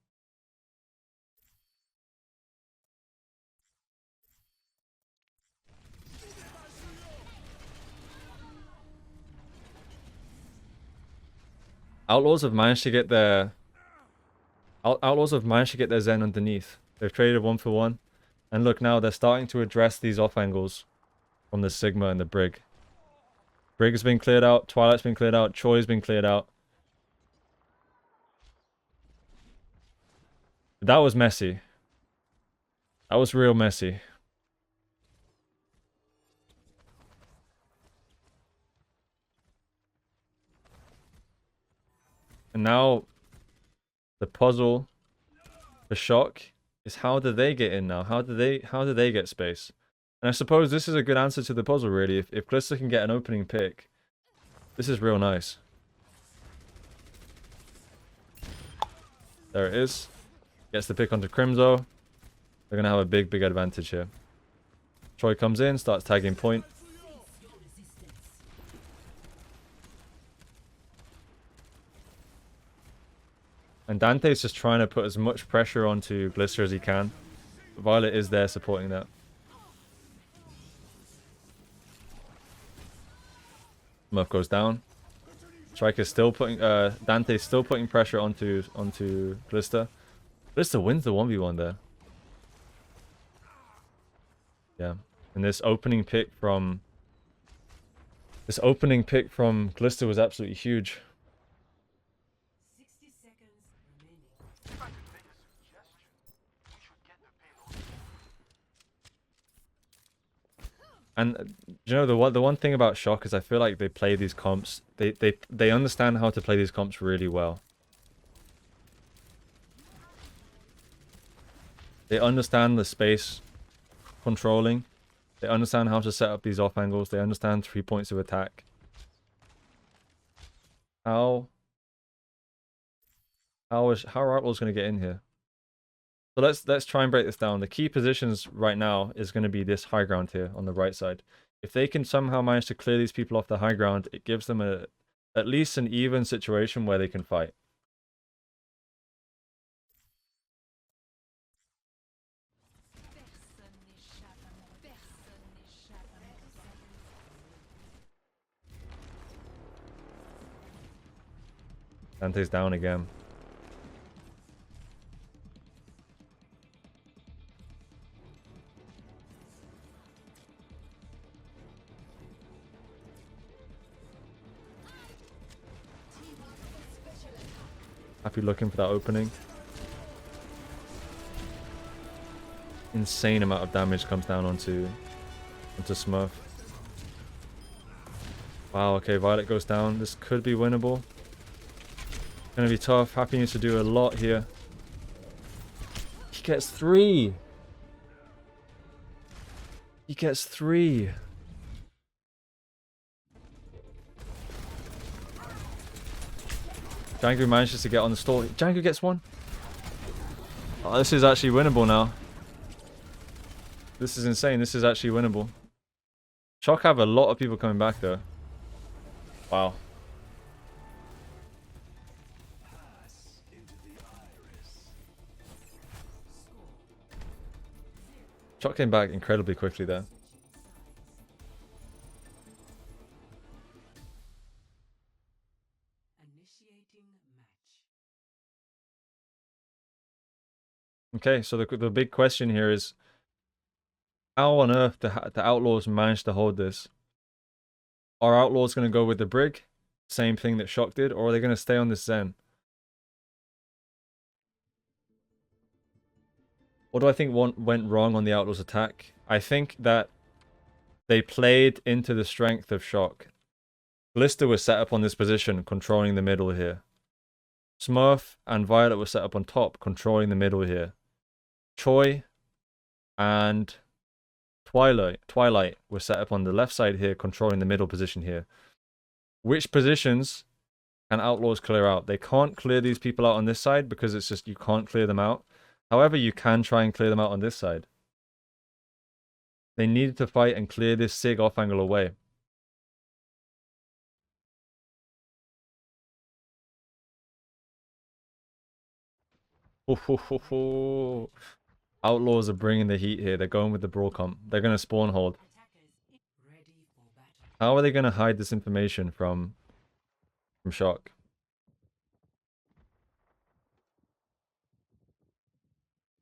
Outlaws have managed to get their Zen underneath. They've traded 1-for-1. And look, now they're starting to address these off angles from the Sigma and the Brig. Brig has been cleared out, Twilight's been cleared out, Choi's been cleared out. That was messy. That was real messy. And now the puzzle, the Shock, is how do they get in now? How do they get space? And I suppose this is a good answer to the puzzle, really. If Glista can get an opening pick, this is real nice. There it is. Gets the pick onto Crimzo. They're going to have a big advantage here. Troy comes in, starts tagging point. And Dante's just trying to put as much pressure onto Glista as he can. Violet is there supporting that. Smurf goes down. Striker's still putting Dante's still putting pressure onto Glista. Glista wins the 1v1 there. Yeah. And this opening pick from Glista was absolutely huge. And you know the one thing about Shock is I feel like they play these comps. They understand how to play these comps really well. They understand the space controlling. They understand how to set up these off angles. They understand 3 points of attack. How are Outlaws going to get in here? So let's try and break this down. The key positions right now is going to be this high ground here on the right side. If they can somehow manage to clear these people off the high ground, it gives them at least an even situation where they can fight. Dante's down again. Happy looking for that opening. Insane amount of damage comes down onto Smurf. Wow, okay, Violet goes down. This could be winnable. Gonna be tough. Happy needs to do a lot here. He gets 3. He gets 3. Django manages to get on the stall. Django gets 1. Oh, this is actually winnable now. This is insane. This is actually winnable. Shock have a lot of people coming back though. Wow. Shock came back incredibly quickly there. Okay, so the big question here is, how on earth the Outlaws managed to hold this? Are Outlaws going to go with the Brig? Same thing that Shock did? Or are they going to stay on this Zen? What do I think went wrong on the Outlaws' attack? I think that they played into the strength of Shock. Blister was set up on this position, controlling the middle here. Smurf and Violet were set up on top, controlling the middle here. Choi and Twilight were set up on the left side here, controlling the middle position here. Which positions can Outlaws clear out? They can't clear these people out on this side because it's just, you can't clear them out. However, you can try and clear them out on this side. They needed to fight and clear this Sig off angle away. Outlaws are bringing the heat here. They're going with the brawl comp. They're going to spawn hold. How are they going to hide this information from Shock?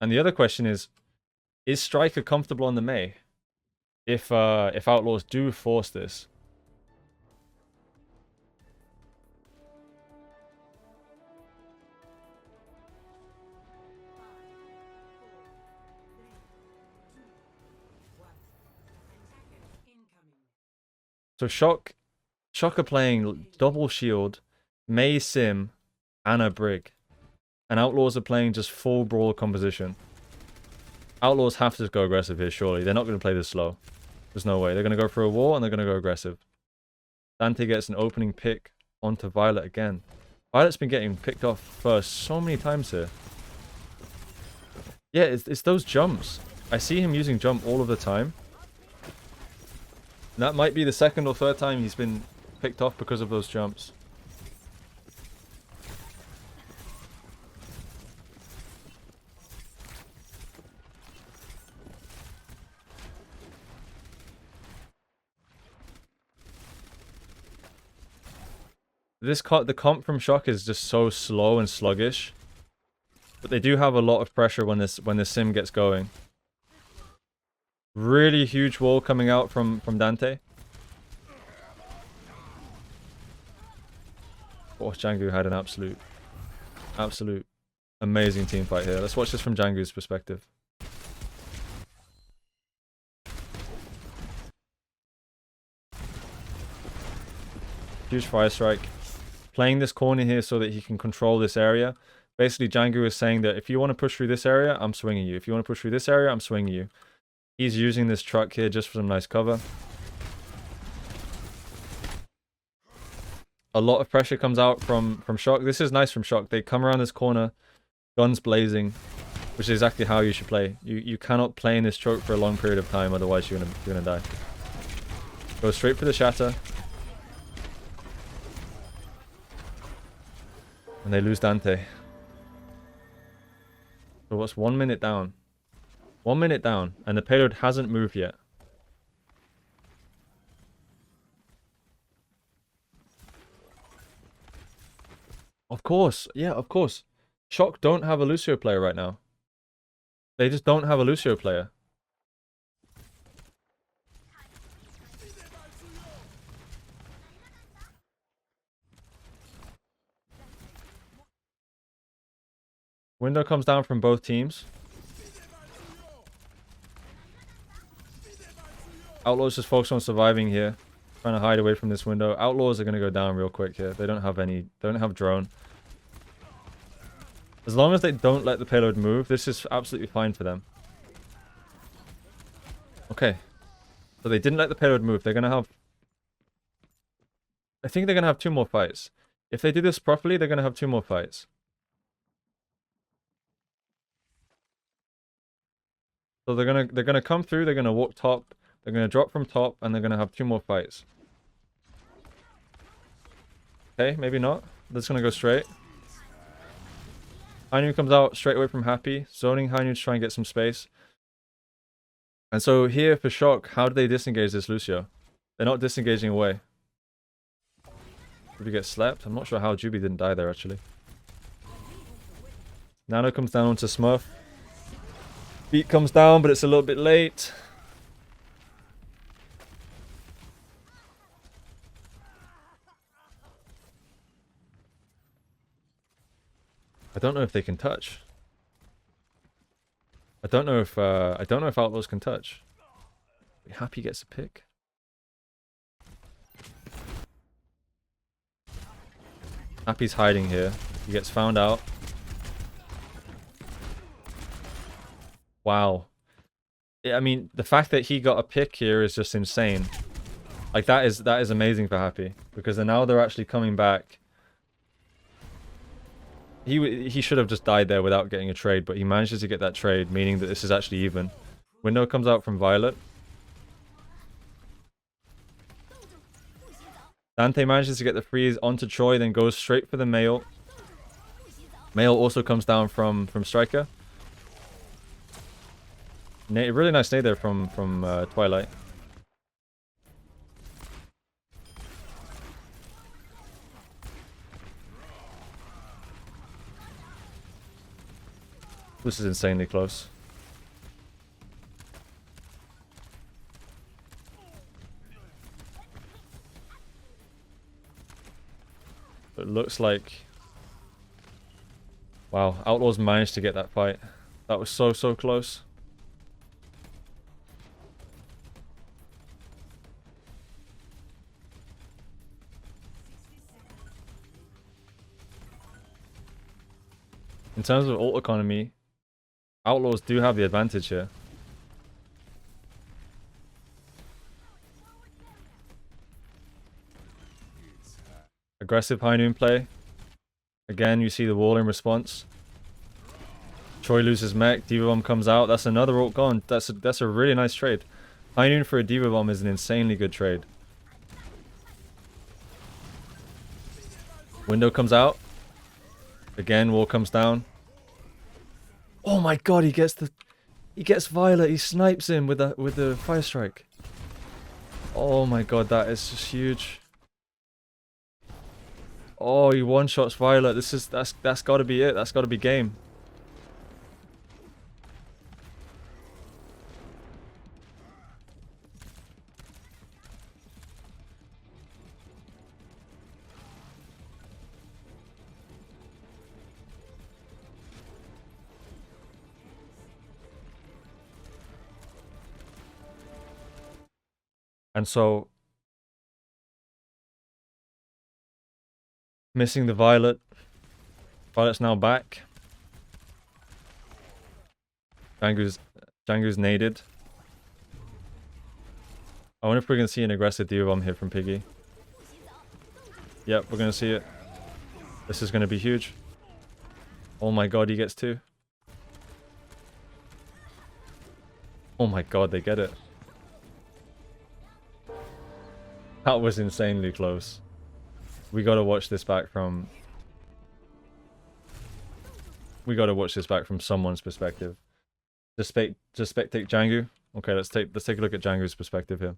And the other question is Striker comfortable on the Mei? If Outlaws do force this. So Shock are playing double shield, Mei Sim, and a Brig. And Outlaws are playing just full brawl composition. Outlaws have to go aggressive here, surely. They're not going to play this slow. There's no way. They're going to go for a wall and they're going to go aggressive. Dante gets an opening pick onto Violet again. Violet's been getting picked off first so many times here. Yeah, it's those jumps. I see him using jump all of the time. And that might be the second or third time he's been picked off because of those jumps. The comp from Shock is just so slow and sluggish. But they do have a lot of pressure when the sim gets going. Really huge wall coming out from Dante. Oh, Django had an absolute amazing team fight here. Let's watch this from Django's perspective. Huge fire strike. Playing this corner here so that he can control this area. Basically, Django is saying that if you want to push through this area, I'm swinging you. If you want to push through this area, I'm swinging you. He's using this truck here just for some nice cover. A lot of pressure comes out from Shock. This is nice from Shock. They come around this corner, guns blazing, which is exactly how you should play. You cannot play in this choke for a long period of time, otherwise you're gonna die. Go straight for the shatter. And they lose Dante. So what's 1 minute down? 1 minute down, and the payload hasn't moved yet. Of course, yeah, of course. Shock don't have a Lucio player right now. They just don't have a Lucio player. Window comes down from both teams. Outlaws just focus on surviving here. Trying to hide away from this window. Outlaws are going to go down real quick here. They don't have any... They don't have drone. As long as they don't let the payload move, this is absolutely fine for them. Okay. So they didn't let the payload move. They're going to have... I think they're going to have 2 more fights. If they do this properly, they're going to have 2 more fights. So they're gonna come through, they're going to walk top, they're going to drop from top, and they're going to have 2 more fights. Okay, maybe not. They're just going to go straight. Hainu comes out straight away from Happy, zoning Hainu to try and get some space. And so here for Shock, how do they disengage this Lucio? They're not disengaging away. Did we get slept? I'm not sure how Juby didn't die there actually. Nano comes down onto Smurf. Beat comes down, but it's a little bit late. I don't know if they can touch. I don't know if Outlaws can touch. Happy gets a pick. Happy's hiding here. He gets found out. Wow. I mean, the fact that he got a pick here is just insane. Like that is amazing for Happy because now they're actually coming back. He should have just died there without getting a trade, but he manages to get that trade, meaning that this is actually even. Window comes out from Violet. Dante manages to get the freeze onto Troy, then goes straight for the Mail. Mail also comes down from Striker. Really nice nade there from Twilight. This is insanely close. It looks like... Wow, Outlaws managed to get that fight. That was so close. In terms of ult economy, Outlaws do have the advantage here. Aggressive high noon play. Again, you see the wall in response. Troy loses mech, Diva Bomb comes out. That's another ult gone. That's a really nice trade. High noon for a Diva Bomb is an insanely good trade. Window comes out. Again, wall comes down. Oh my god, he gets Violet. He snipes him with the fire strike. Oh my god, that is just huge. Oh, he one-shots Violet. That's got to be it. That's got to be game. And so, missing the Violet. Violet's now back. Django's naded. I wonder if we're going to see an aggressive Diva Bomb here from Piggy. Yep, we're going to see it. This is going to be huge. Oh my god, he gets 2. Oh my god, they get it. That was insanely close. We gotta watch this back from... We gotta watch this back from someone's perspective. Just spectate Django. Okay, let's take a look at Django's perspective here.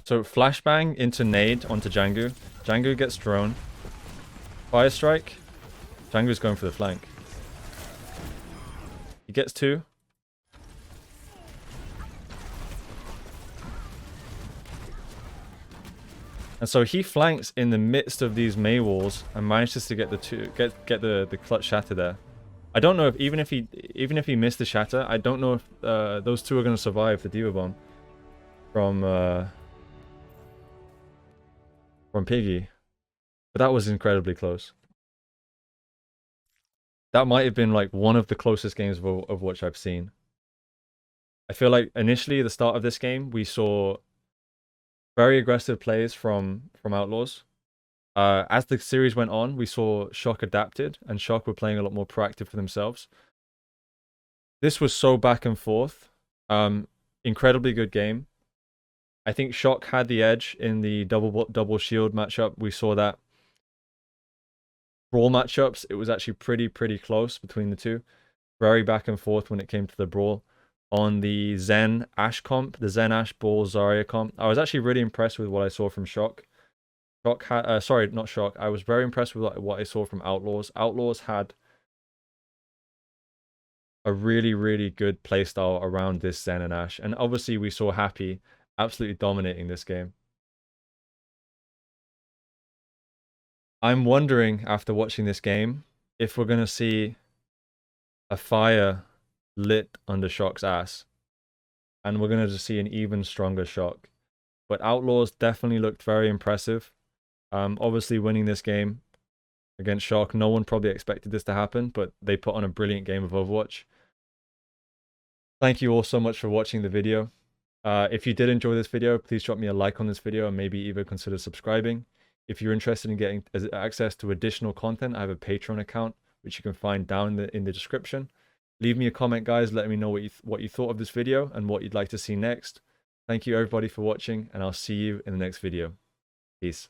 So flashbang into nade onto Django. Django gets drone. Fire strike. Django's going for the flank. He gets 2. And so he flanks in the midst of these Mei walls and manages to get the get the clutch shatter there. I don't know if even if he missed the shatter, I don't know if those two are gonna survive the Diva Bomb from Piggy. But that was incredibly close. That might have been like one of the closest games of which I've seen. I feel like initially the start of this game we saw very aggressive plays from Outlaws. As the series went on, we saw Shock adapted, and Shock were playing a lot more proactive for themselves. This was so back and forth. Incredibly good game. I think Shock had the edge in the double shield matchup. We saw that. Brawl matchups, it was actually pretty close between the two. Very back and forth when it came to the brawl. On the Zen Ash comp, the Zen Ash Brawl Zarya comp, I was actually really impressed with what I saw from Shock. Shock had, sorry, not Shock. I was very impressed with what I saw from Outlaws. Outlaws had a really good playstyle around this Zen and Ash, and obviously we saw Happy absolutely dominating this game. I'm wondering after watching this game if we're gonna see a fire lit under Shock's ass, and we're gonna just see an even stronger Shock. But Outlaws definitely looked very impressive. Obviously winning this game against Shock, no one probably expected this to happen, but they put on a brilliant game of Overwatch. Thank you all so much for watching the video. If you did enjoy this video, please drop me a like on this video and maybe even consider subscribing. If you're interested in getting access to additional content, I have a Patreon account, which you can find down in the description. Leave me a comment, guys. Let me know what you thought of this video and what you'd like to see next. Thank you, everybody, for watching, and I'll see you in the next video. Peace.